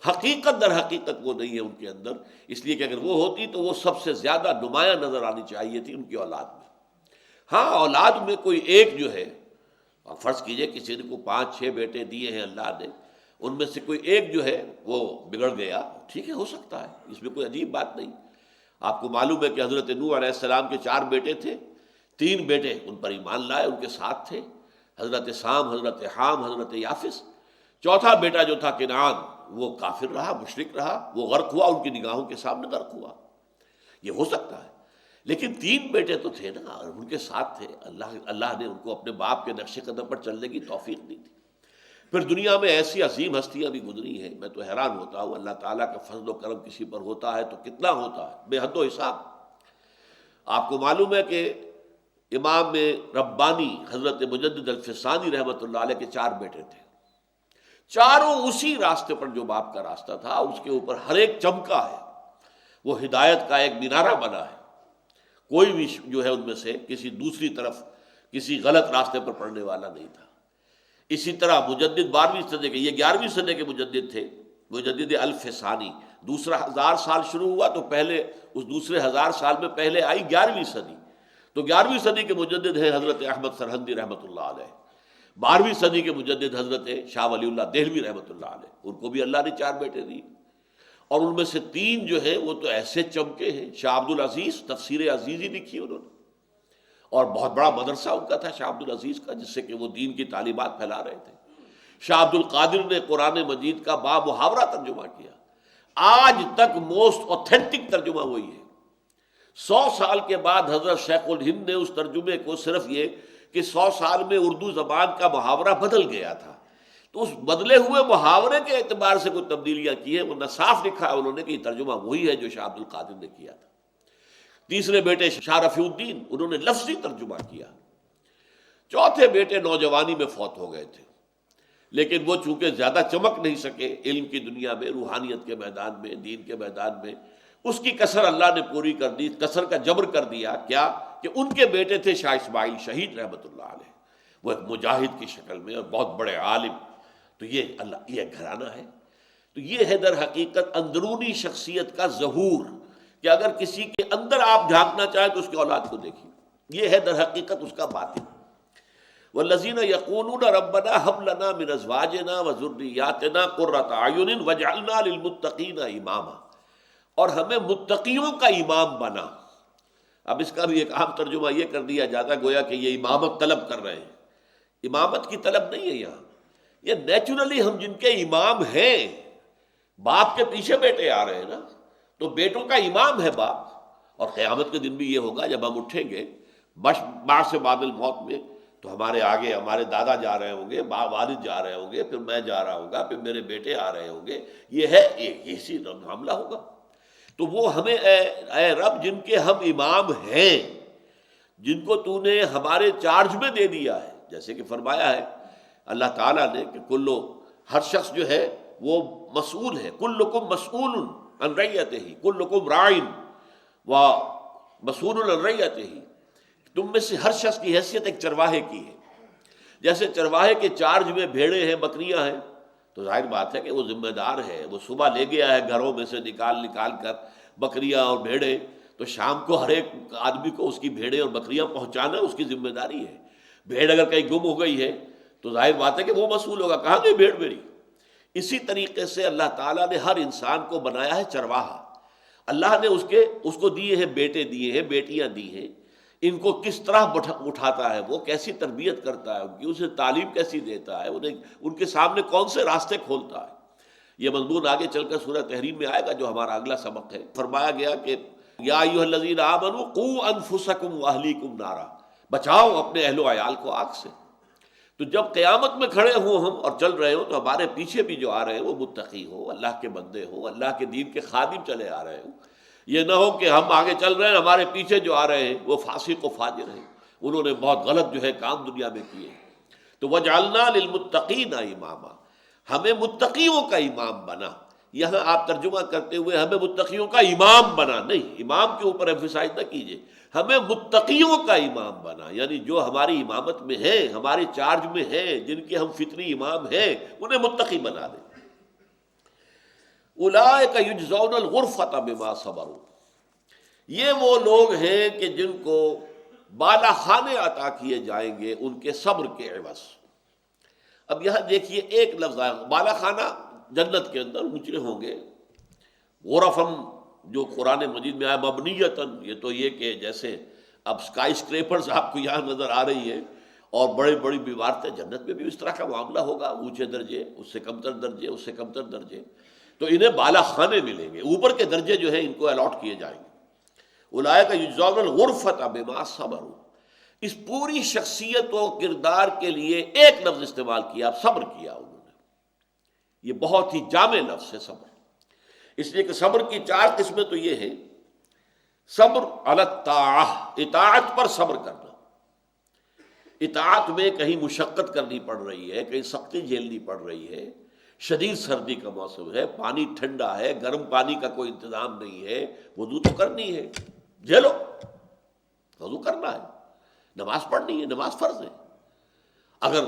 حقیقت در حقیقت وہ نہیں ہے ان کے اندر، اس لیے کہ اگر وہ ہوتی تو وہ سب سے زیادہ نمایاں نظر آنی چاہیے تھی ان کی اولاد میں۔ ہاں اولاد میں کوئی ایک جو ہے، اور فرض کیجئے کسی نے کو 5-6 بیٹے دیے ہیں اللہ نے، ان میں سے کوئی ایک جو ہے وہ بگڑ گیا، ٹھیک ہے، ہو سکتا ہے، اس میں کوئی عجیب بات نہیں۔ آپ کو معلوم ہے کہ حضرت نوح علیہ السلام کے 4 بیٹے تھے، 3 بیٹے ان پر ایمان لائے، ان کے ساتھ تھے، حضرت سام، حضرت حام، حضرت یافس۔ چوتھا بیٹا جو تھا کنعان، وہ کافر رہا، مشرک رہا، وہ غرق ہوا، ان کی نگاہوں کے سامنے غرق ہوا۔ یہ ہو سکتا ہے، لیکن 3 بیٹے تو تھے نا، اور ان کے ساتھ تھے، اللہ نے ان کو اپنے باپ کے نقش قدم پر چلنے کی توفیق دی تھی۔ پھر دنیا میں ایسی عظیم ہستیاں بھی گزری ہیں، میں تو حیران ہوتا ہوں، اللہ تعالیٰ کا فضل و کرم کسی پر ہوتا ہے تو کتنا ہوتا ہے، بے حد و حساب۔ آپ کو معلوم ہے کہ امام ربانی حضرت مجدد الفسانی رحمۃ اللہ علیہ کے 4 بیٹے تھے، چاروں اسی راستے پر جو باپ کا راستہ تھا اس کے اوپر ہر ایک چمکا ہے، وہ ہدایت کا ایک مینارہ بنا ہے، کوئی بھی جو ہے ان میں سے کسی دوسری طرف کسی غلط راستے پر پڑنے والا نہیں تھا۔ اسی طرح مجدد 12ویں صدی کے، یہ 11ویں صدی کے مجدد تھے، مجدد الفسانی، دوسرا 1000 سال شروع ہوا تو پہلے اس دوسرے 1000 سال میں پہلے آئی 11ویں صدی، تو 11ویں صدی کے مجدد ہیں حضرت احمد سرہندی رحمۃ اللہ علیہ، 12ویں صدی کے مجدد حضرت شاہ ولی اللہ دہلوی رحمۃ اللہ علیہ، ان کو بھی اللہ نے 4 بیٹے دیے۔ اور ان میں سے 3 جو ہیں وہ تو ایسے چمکے ہیں. شاہ عبد العزیز تفسیر عزیزی لکھی انہوں نے، اور بہت بڑا مدرسہ ان کا تھا شاہ عبد العزیز کا، جس سے کہ وہ دین کی تعلیمات پھیلا رہے تھے. شاہ عبد القادر نے قرآن مجید کا بامحاورہ ترجمہ کیا. آج تک موسٹ اوتھینٹک ترجمہ وہی ہے. 100 سال کے بعد حضرت شیخ الہند نے اس ترجمے کو، صرف یہ کہ 100 سال میں اردو زبان کا محاورہ بدل گیا تھا، تو اس بدلے ہوئے محاورے کے اعتبار سے کوئی تبدیلیاں کی ہیں، ورنہ صاف لکھا ہے انہوں نے کہ یہ ترجمہ وہی ہے جو شاہ عبد القادر نے کیا تھا. تیسرے بیٹے شاہ رفیع الدین، انہوں نے لفظی ترجمہ کیا. چوتھے بیٹے نوجوانی میں فوت ہو گئے تھے، لیکن وہ چونکہ زیادہ چمک نہیں سکے علم کی دنیا میں، روحانیت کے میدان میں، دین کے میدان میں، اس کی کسر اللہ نے پوری کر دی. کسر کا جبر کر دیا کیا کہ ان کے بیٹے تھے شاہ اسماعیل شہید رحمۃ اللہ علیہ، وہ ایک مجاہد کی شکل میں اور بہت بڑے عالم. تو یہ گھرانہ ہے. تو یہ ہے در حقیقت اندرونی شخصیت کا ظہور، کہ اگر کسی کے اندر آپ جھانکنا چاہیں تو اس کی اولاد کو دیکھیے. یہ ہے در حقیقت اس کا باطن. والذین یقولون ربنا ھب لنا من ازواجنا وذریاتنا قرۃ اعین واجعلنا للمتقین اماما، اور ہمیں متقیوں کا امام بنا. اب اس کا بھی ایک عام ترجمہ یہ کر دیا جاتا ہے گویا کہ یہ امامت طلب کر رہے ہیں. امامت کی طلب نہیں ہے یہاں، یہ نیچرلی ہم جن کے امام ہیں، باپ کے پیچھے بیٹے آ رہے ہیں نا، تو بیٹوں کا امام ہے باپ. اور قیامت کے دن بھی یہ ہوگا جب ہم اٹھیں گے بعد سے بعد الموت میں، تو ہمارے آگے ہمارے دادا جا رہے ہوں گے، والد جا رہے ہوں گے، پھر میں جا رہا ہوں گا، پھر میرے بیٹے آ رہے ہوں گے. یہ ہے اسی معاملہ ہوگا. تو وہ ہمیں اے رب جن کے ہم امام ہیں، جن کو تو نے ہمارے چارج میں دے دیا ہے، جیسے کہ فرمایا ہے اللہ تعالیٰ نے کہ ہر شخص جو ہے وہ مسئول ہے. کلکم مسئول عن رعیتہ، کلکم راعٍ و مسئول عن رعیتہ. تم میں سے ہر شخص کی حیثیت ایک چرواہے کی ہے. جیسے چرواہے کے چارج میں بھیڑیں ہیں، بکریاں ہیں، تو ظاہر بات ہے کہ وہ ذمہ دار ہے. وہ صبح لے گیا ہے گھروں میں سے نکال کر بکریاں اور بھیڑیں، تو شام کو ہر ایک آدمی کو اس کی بھیڑیں اور بکریاں پہنچانا اس کی ذمہ داری ہے. بھیڑ اگر کہیں گم ہو گئی ہے تو ظاہر بات ہے کہ وہ مسئول ہوگا، کہاں گئی بھیڑ میری. اسی طریقے سے اللہ تعالیٰ نے ہر انسان کو بنایا ہے چرواہا. اللہ نے اس کو دیے ہیں بیٹے، دیے ہیں بیٹیاں دی ہیں. ان کو کس طرح اٹھاتا ہے، وہ کیسی تربیت کرتا ہے، ان کی اسے تعلیم کیسی دیتا ہے، انہیں ان کے سامنے کون سے راستے کھولتا ہے. یہ مضمون آگے چل کر سورہ تحریم میں آئے گا جو ہمارا اگلا سبق ہے. فرمایا گیا کہ یا ایھا الذین آمنوا قوا انفسکم واہلیکم نارا، بچاؤ اپنے اہل و عیال کو آگ سے. تو جب قیامت میں کھڑے ہوں ہم اور چل رہے ہوں، تو ہمارے پیچھے بھی جو آ رہے ہیں وہ متقی ہو، اللہ کے بندے ہو، اللہ کے دین کے خادم چلے آ رہے ہوں. یہ نہ ہو کہ ہم آگے چل رہے ہیں، ہمارے پیچھے جو آ رہے ہیں وہ فاسق و فاجر ہیں، انہوں نے بہت غلط جو ہے کام دنیا میں کیے. تو وجعلنا للمتقین اماما، ہمیں متقیوں کا امام بنا. یہاں آپ ترجمہ کرتے ہوئے ہمیں متقیوں کا امام بنا نہیں، امام کے اوپر ایمفسائز نہ کیجیے، ہمیں متقیوں کا امام بنا، یعنی جو ہماری امامت میں ہیں، ہمارے چارج میں ہیں، جن کے ہم فطری امام ہیں، انہیں متقی بنا دیں. اولئک یجزون الغرفۃ بما صبروا، یہ وہ لوگ ہیں کہ جن کو بالا خانے عطا کیے جائیں گے ان کے صبر کے عوض. اب یہاں دیکھیے ایک لفظ آیا، بالا خانہ جنت کے اندر اونچے ہوں گے. غرفم جو قرآن مجید میں آیا مبنیتن، یہ تو یہ کہ جیسے اب اسکائی اسکریپرز آپ کو یہاں نظر آ رہی ہے اور بڑی بڑی عمارتیں، جنت میں بھی اس طرح کا معاملہ ہوگا، اونچے درجے، اس سے کمتر درجے، اس سے کمتر درجے. تو انہیں بالا خانے ملیں گے، اوپر کے درجے جو ہیں ان کو الاٹ کیے جائیں گے. اولئک یجزون الغرفۃ بما صبروا، اس پوری شخصیت و کردار کے لیے ایک لفظ استعمال کیا، صبر کیا انہوں نے. یہ بہت ہی جامع لفظ ہے صبر، اس لیے کہ صبر کی 4 قسمیں تو یہ ہیں. صبر علی الطاعہ، اطاعت پر صبر کرنا. اطاعت میں کہیں مشقت کرنی پڑ رہی ہے، کہیں سختی جھیلنی پڑ رہی ہے، شدید سردی کا موسم ہے، پانی ٹھنڈا ہے، گرم پانی کا کوئی انتظام نہیں ہے، وضو تو کرنی ہے، جھیلو، وضو کرنا ہے، نماز پڑھنی ہے، نماز فرض ہے. اگر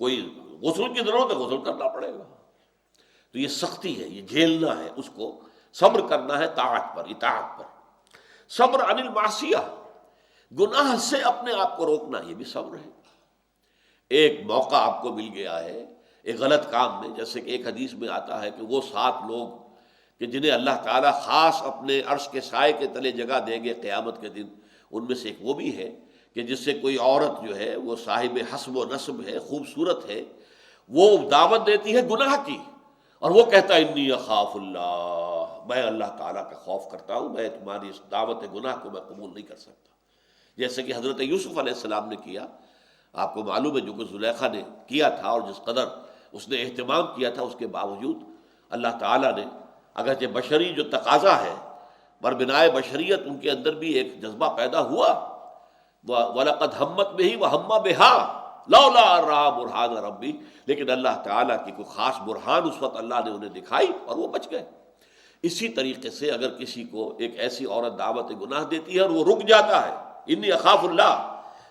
کوئی غسل کی ضرورت ہے غسل کرنا پڑے گا. تو یہ سختی ہے، یہ جھیلنا ہے، اس کو صبر کرنا ہے طاعت پر، اطاعت پر. صبر عن المعصیہ، گناہ سے اپنے آپ کو روکنا، یہ بھی صبر ہے. ایک موقع آپ کو مل گیا ہے ایک غلط کام میں، جیسے کہ ایک حدیث میں آتا ہے کہ وہ 7 لوگ کہ جنہیں اللہ تعالیٰ خاص اپنے عرش کے سائے کے تلے جگہ دیں گے قیامت کے دن، ان میں سے ایک وہ بھی ہے کہ جس سے کوئی عورت جو ہے وہ صاحب حسب و نسب ہے، خوبصورت ہے، وہ دعوت دیتی ہے گناہ کی، اور وہ کہتا ہے انی اخاف اللہ، میں اللہ تعالیٰ کا خوف کرتا ہوں، میں تمہاری اس دعوت گناہ کو میں قبول نہیں کر سکتا، جیسے کہ حضرت یوسف علیہ السلام نے کیا۔ آپ کو معلوم ہے جو کچھ زلیخا نے کیا تھا اور جس قدر اس نے اہتمام کیا تھا، اس کے باوجود اللہ تعالیٰ نے اگرچہ بشری جو تقاضا ہے، بر بنائے بشریت ان کے اندر بھی ایک جذبہ پیدا ہوا، وَلَقَدْ ہَمَّتْ بِهِ وَهَمَّ بِهَا لَوْلَا أَن رَأَىٰ بُرْهَانَ رَبِّهِ، لیکن اللہ تعالیٰ کی کوئی خاص برہان اس وقت اللہ نے انہیں دکھائی اور وہ بچ گئے۔ اسی طریقے سے اگر کسی کو ایک ایسی عورت دعوت گناہ دیتی ہے اور وہ رک جاتا ہے انی اخاف اللہ،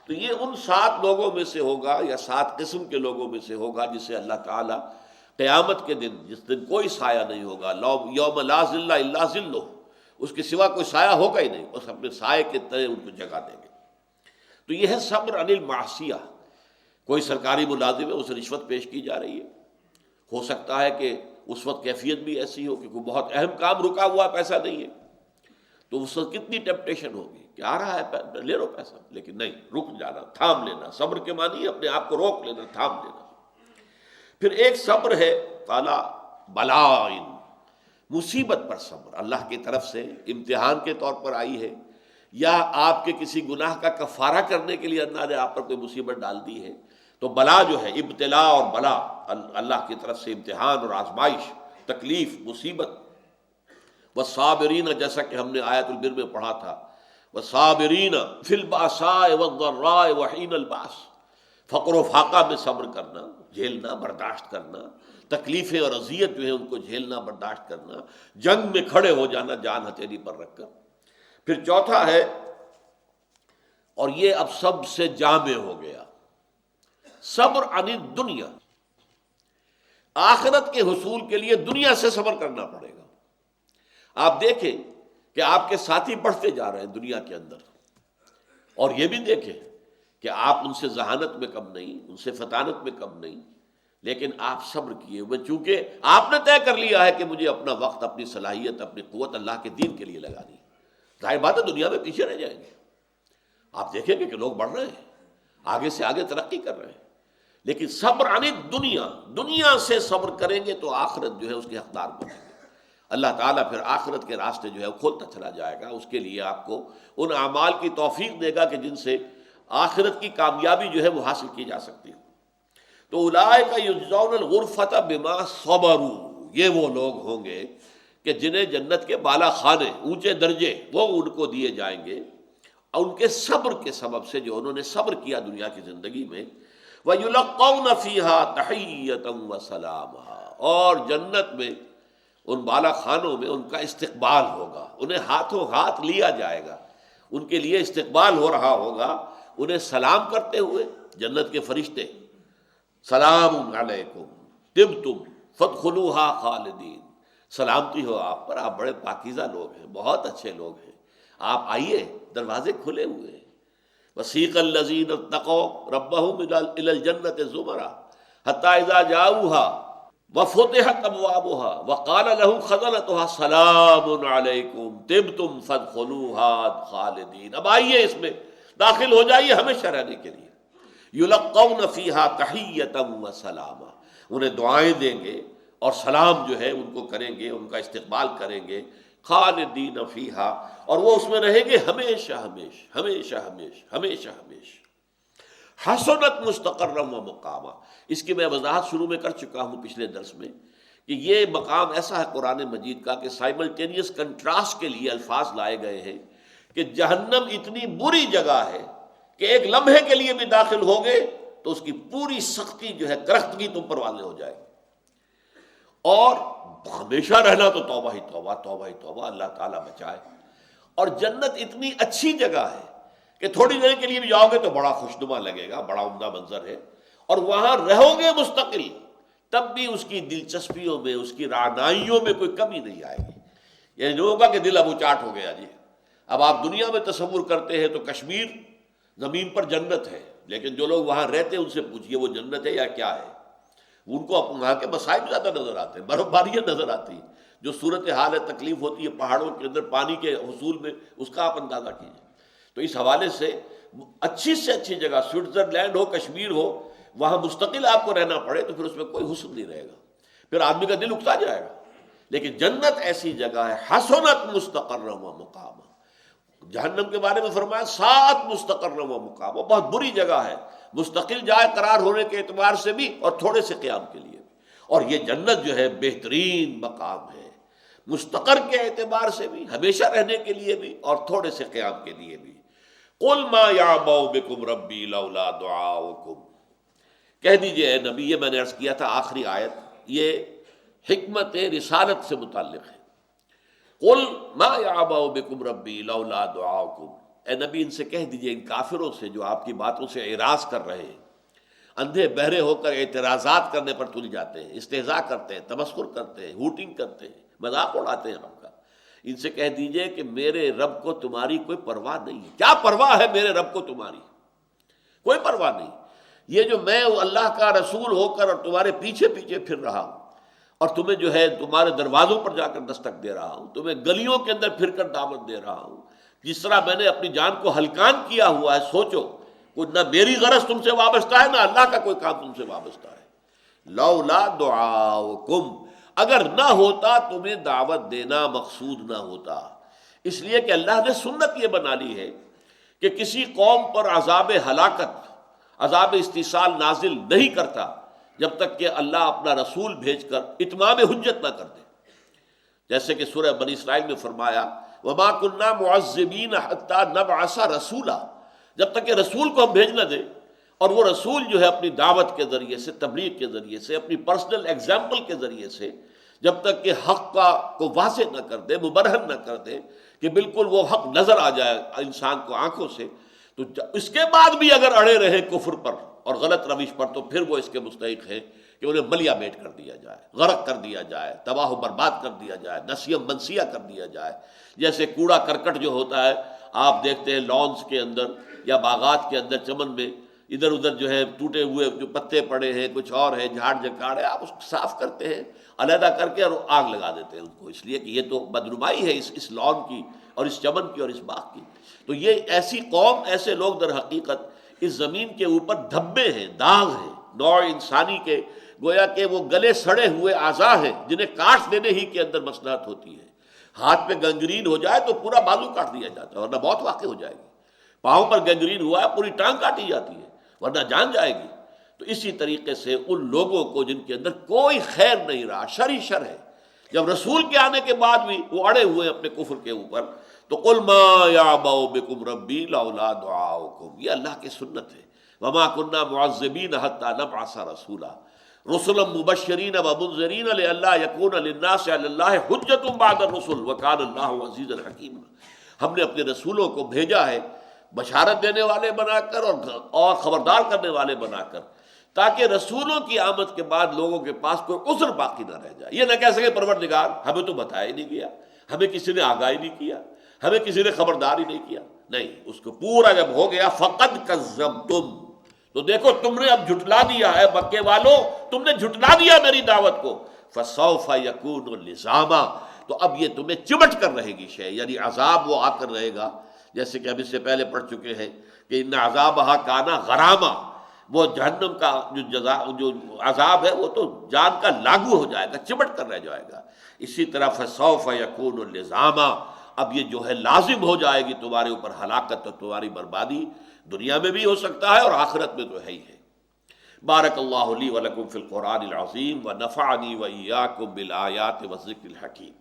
تو یہ ان 7 لوگوں میں سے ہوگا یا 7 قسم کے لوگوں میں سے ہوگا جسے اللہ تعالیٰ قیامت کے دن، جس دن کوئی سایہ نہیں ہوگا، یوم لا ظل الا ظلہ، اس کے سوا کوئی سایہ ہوگا ہی نہیں، اس اپنے سائے کے تلے ان کو جگہ دیں گے۔ تو یہ ہے صبر عن المعصیہ۔ کوئی سرکاری ملازم ہے، اسے رشوت پیش کی جا رہی ہے، ہو سکتا ہے کہ اس وقت کیفیت بھی ایسی ہو کہ کوئی بہت اہم کام رکا ہوا، پیسہ نہیں ہے، تو اس وقت کتنی ٹیمپٹیشن ہوگی کہ آ رہا ہے لے لو پیسہ، لیکن نہیں، رک جانا، تھام لینا۔ صبر کے معنی اپنے آپ کو روک لینا، تھام لینا۔ پھر ایک صبر ہے تعالیٰ بلائن، مصیبت پر صبر، اللہ کی طرف سے امتحان کے طور پر آئی ہے، یا آپ کے کسی گناہ کا کفارہ کرنے کے لیے اللہ نے آپ پر کوئی مصیبت ڈال دی ہے، تو بلا جو ہے، ابتلا اور بلا، اللہ کی طرف سے امتحان اور آزمائش، تکلیف، مصیبت۔ والصابرین، جیسا کہ ہم نے آیت البر میں پڑھا تھا، والصابرین فی الباساء والضراء وحین الباس، فقر و فاقہ میں صبر کرنا، جھیلنا، برداشت کرنا، تکلیفیں اور اذیت جو ہے ان کو جھیلنا، برداشت کرنا، جنگ میں کھڑے ہو جانا جان ہتھیلی پر رکھ کر۔ پھر چوتھا ہے، اور یہ اب سب سے جامع ہو گیا، صبر عن الدنیا، آخرت کے حصول کے لیے دنیا سے صبر کرنا پڑے گا۔ آپ دیکھیں کہ آپ کے ساتھی بڑھتے جا رہے ہیں دنیا کے اندر، اور یہ بھی دیکھیں کہ آپ ان سے ذہانت میں کم نہیں، ان سے فطانت میں کم نہیں، لیکن آپ صبر کیے ہوئے، چونکہ آپ نے طے کر لیا ہے کہ مجھے اپنا وقت، اپنی صلاحیت، اپنی قوت اللہ کے دین کے لیے لگانی ہے۔ ظاہر بات ہے دنیا میں پیچھے رہ جائیں گے، آپ دیکھیں گے کہ لوگ بڑھ رہے ہیں، آگے سے آگے ترقی کر رہے ہیں، لیکن صبر عن الدنیا، دنیا سے صبر کریں گے تو آخرت جو ہے اس کے حقدار بنیں گے۔ اللہ تعالیٰ پھر آخرت کے راستے جو ہے وہ کھولتا چلا جائے گا، اس کے لیے آپ کو ان اعمال کی توفیق دے گا کہ جن سے آخرت کی کامیابی جو ہے وہ حاصل کی جا سکتی ہے۔ تو اولئک یجزون الغرفۃ بما صبروا، یہ وہ لوگ ہوں گے کہ جنہیں جنت کے بالا خانے، اونچے درجے وہ ان کو دیے جائیں گے، اور ان کے صبر کے سبب سے، جو انہوں نے صبر کیا دنیا کی زندگی میں۔ وَيُلَقَّوْنَ فِيهَا تَحِيَّةً وَسَلَامًا، اور جنت میں ان بالا خانوں میں ان کا استقبال ہوگا، انہیں ہاتھوں ہاتھ لیا جائے گا، ان کے لیے استقبال ہو رہا ہوگا، انہیں سلام کرتے ہوئے جنت کے فرشتے، سلام علیکم طبتم فادخلوها خالدین، سلامتی ہو آپ پر، آپ بڑے پاکیزہ لوگ ہیں، بہت اچھے لوگ ہیں، آپ آئیے، دروازے کھلے ہوئے ہیں۔ وسیق الذین اتقوا ربهم الی الجنۃ زمرا حتی اذا جاؤوها وفتحت ابوابها وقال لهم خزنتها سلام علیکم طبتم فادخلوها خالدین، اب آئیے اس میں داخل ہو جائیے ہمیشہ رہنے کے لیے۔ یلقون فیہا تحیۃ وسلاما، انہیں دعائیں دیں گے اور سلام جو ہے ان کو کریں گے، ان کا استقبال کریں گے۔ خالدین فیہا، اور وہ اس میں رہیں گے ہمیشہ ہمیشہ ہمیشہ ہمیشہ ہمیشہ ہمیشہ۔ حسنت مستقرا و مقاما، اس کی میں وضاحت شروع میں کر چکا ہوں پچھلے درس میں کہ یہ مقام ایسا ہے قرآن مجید کا کہ سائملٹینیس کنٹراسٹ کے لیے الفاظ لائے گئے ہیں کہ جہنم اتنی بری جگہ ہے کہ ایک لمحے کے لیے بھی داخل ہوگے تو اس کی پوری سختی جو ہے، درختگی تم پر واضح ہو جائے گی، اور ہمیشہ رہنا تو توبہ ہی توبہ، توبہ ہی توبہ، اللہ تعالیٰ بچائے۔ اور جنت اتنی اچھی جگہ ہے کہ تھوڑی دیر کے لیے بھی جاؤ گے تو بڑا خوشنما لگے گا، بڑا عمدہ منظر ہے، اور وہاں رہو گے مستقل، تب بھی اس کی دلچسپیوں میں، اس کی رعنائیوں میں کوئی کمی نہیں آئے گی۔ یہ نہیں ہوگا کہ دل اب اچاٹ ہو گیا جی۔ اب آپ دنیا میں تصور کرتے ہیں تو کشمیر زمین پر جنت ہے، لیکن جو لوگ وہاں رہتے ہیں ان سے پوچھئے وہ جنت ہے یا کیا ہے، ان کو وہاں کے مسائل زیادہ نظر آتے ہیں، برف باریاں نظر آتی ہیں۔ جو صورت حال تکلیف ہوتی ہے پہاڑوں کے اندر پانی کے حصول میں، اس کا آپ اندازہ کیجیے۔ تو اس حوالے سے اچھی سے اچھی جگہ سوئٹزرلینڈ ہو، کشمیر ہو، وہاں مستقل آپ کو رہنا پڑے تو پھر اس میں کوئی حسن نہیں رہے گا، پھر آدمی کا دل اکتا جائے گا۔ لیکن جنت ایسی جگہ ہے، حسنت مستقرا و مقاما۔ جہنم کے بارے میں فرمایا سات مستقرا و مقاما، بہت بری جگہ ہے، مستقل جائے قرار ہونے کے اعتبار سے بھی اور تھوڑے سے قیام کے لیے بھی۔ اور یہ جنت جو ہے بہترین مقام ہے، مستقر کے اعتبار سے بھی، ہمیشہ رہنے کے لیے بھی اور تھوڑے سے قیام کے لیے بھی۔ قل ما یعبأ بکم ربی لولا دعاؤکم، کہہ دیجئے اے نبی، یہ میں نے عرض کیا تھا آخری آیت، یہ حکمت رسالت سے متعلق ہے۔ قل ما یعبأ بکم ربی لولا دعاؤکم، اے نبی ان سے کہہ دیجئے، ان کافروں سے جو آپ کی باتوں سے اعراض کر رہے ہیں، اندھے بہرے ہو کر اعتراضات کرنے پر تل جاتے ہیں، استہزاء کرتے ہیں، تمسخر کرتے ہیں، ہوٹنگ کرتے ہیں، مذاق اڑاتے ہیں رب کا، ان سے کہہ دیجئے کہ میرے رب کو تمہاری کوئی پرواہ نہیں ہے۔ کیا پرواہ ہے میرے رب کو تمہاری؟ کوئی پرواہ نہیں۔ یہ جو میں اللہ کا رسول ہو کر اور تمہارے پیچھے پیچھے پھر رہا ہوں اور تمہیں جو ہے تمہارے دروازوں پر جا کر دستک دے رہا ہوں، تمہیں گلیوں کے اندر پھر کر دعوت دے رہا ہوں، جس طرح میں نے اپنی جان کو ہلکان کیا ہوا ہے، سوچو نہ میری غرض تم سے وابستہ ہے، نہ اللہ کا کوئی کام تم سے وابستہ ہے۔ لولا دعاؤکم، اگر نہ ہوتا تمہیں دعوت دینا مقصود نہ ہوتا، اس لیے کہ اللہ نے سنت یہ بنا لی ہے کہ کسی قوم پر عذاب ہلاکت، عذاب استیصال نازل نہیں کرتا جب تک کہ اللہ اپنا رسول بھیج کر اتمام حجت نہ کر دے۔ جیسے کہ سورہ بنی اسرائیل میں فرمایا وما كنا معذبین حتی نبعث رسولا، جب تک کہ رسول کو ہم بھیج نہ دیں، اور وہ رسول جو ہے اپنی دعوت کے ذریعے سے، تبلیغ کے ذریعے سے، اپنی پرسنل ایگزامپل کے ذریعے سے، جب تک کہ حق کو واضح نہ کر دے، مبرہن نہ کر دے کہ بالکل وہ حق نظر آ جائے انسان کو آنکھوں سے، تو اس کے بعد بھی اگر اڑے رہے کفر پر اور غلط روش پر، تو پھر وہ اس کے مستحق ہے کہ انہیں ملیا میٹ کر دیا جائے، غرق کر دیا جائے، تباہ و برباد کر دیا جائے، نسیم منسیہ کر دیا جائے۔ جیسے کوڑا کرکٹ جو ہوتا ہے، آپ دیکھتے ہیں لانس کے اندر یا باغات کے اندر، چمن میں ادھر ادھر جو ہے ٹوٹے ہوئے جو پتے پڑے ہیں، کچھ اور ہے، جھاڑ جھکاڑ ہے، آپ اس کو صاف کرتے ہیں علیحدہ کر کے اور آگ لگا دیتے ہیں ان کو، اس لیے کہ یہ تو بدنمائی ہے اس لان کی اور اس چمن کی اور اس باغ کی۔ تو یہ ایسی قوم، ایسے لوگ در حقیقت اس زمین کے اوپر دھبے ہیں، داغ ہیں نوع انسانی کے، گویا کہ وہ گلے سڑے ہوئے اعضاء ہیں جنہیں کاٹ دینے ہی کے اندر مصلحت ہوتی ہے۔ ہاتھ پہ گنگرین ہو جائے تو پورا بازو کاٹ دیا جاتا ہے ورنہ موت واقع ہو جائے گی، پاؤں پر گنگرین ہوا ہے پوری ٹانگ کاٹی جاتی ہے ورنہ جان جائے گی۔ تو اسی طریقے سے ان لوگوں کو جن کے اندر کوئی خیر نہیں رہا، شر ہی شر ہے، جب رسول کے آنے کے بعد بھی وہ اڑے ہوئے اپنے کفر کے اوپر، تو قل ما یعبأ بکم ربی لولا دعاؤکم، یہ اللہ کی سنت ہے۔ وما كنا معذبین حتی نبعث رسولا رسلا مبشرین ومنذرین لئلا یکون للناس علی اللہ حجۃ بعد الرسل وکان اللہ عزیزا حکیما، ہم نے اپنے رسولوں کو بھیجا ہے بشارت دینے والے بنا کر اور خبردار کرنے والے بنا کر، تاکہ رسولوں کی آمد کے بعد لوگوں کے پاس کوئی عذر باقی نہ رہ جائے، یہ نہ کہہ سکے پروردگار ہمیں تو بتایا ہی نہیں گیا، ہمیں کسی نے آگاہی نہیں کیا، ہمیں کسی نے خبردار ہی نہیں کیا۔ نہیں، اس کو پورا جب ہو گیا فقد کذبتم، تو دیکھو تم نے اب جھٹلا دیا ہے، مکے والوں تم نے جھٹلا دیا میری دعوت کو، فسوف یکون لزاما، تو اب یہ تمہیں چمٹ کر رہے گی شے، یعنی عذاب وہ آ کر رہے گا، جیسے کہ ہم اس سے پہلے پڑھ چکے ہیں کہ ان عذابہا کانا غراما، وہ جہنم کا جو عذاب ہے وہ تو جان کا لاگو ہو جائے گا، چمٹ کر رہ جائے گا۔ اسی طرح فسوف یکون لزاما، اب یہ جو ہے لازم ہو جائے گی تمہارے اوپر ہلاکت اور تمہاری بربادی، دنیا میں بھی ہو سکتا ہے اور آخرت میں تو ہے ہی ہے۔ بارک اللہ لی ولکم فی القرآن العظیم ونفعنی وإیاکم بالآیات والذکر الحکیم۔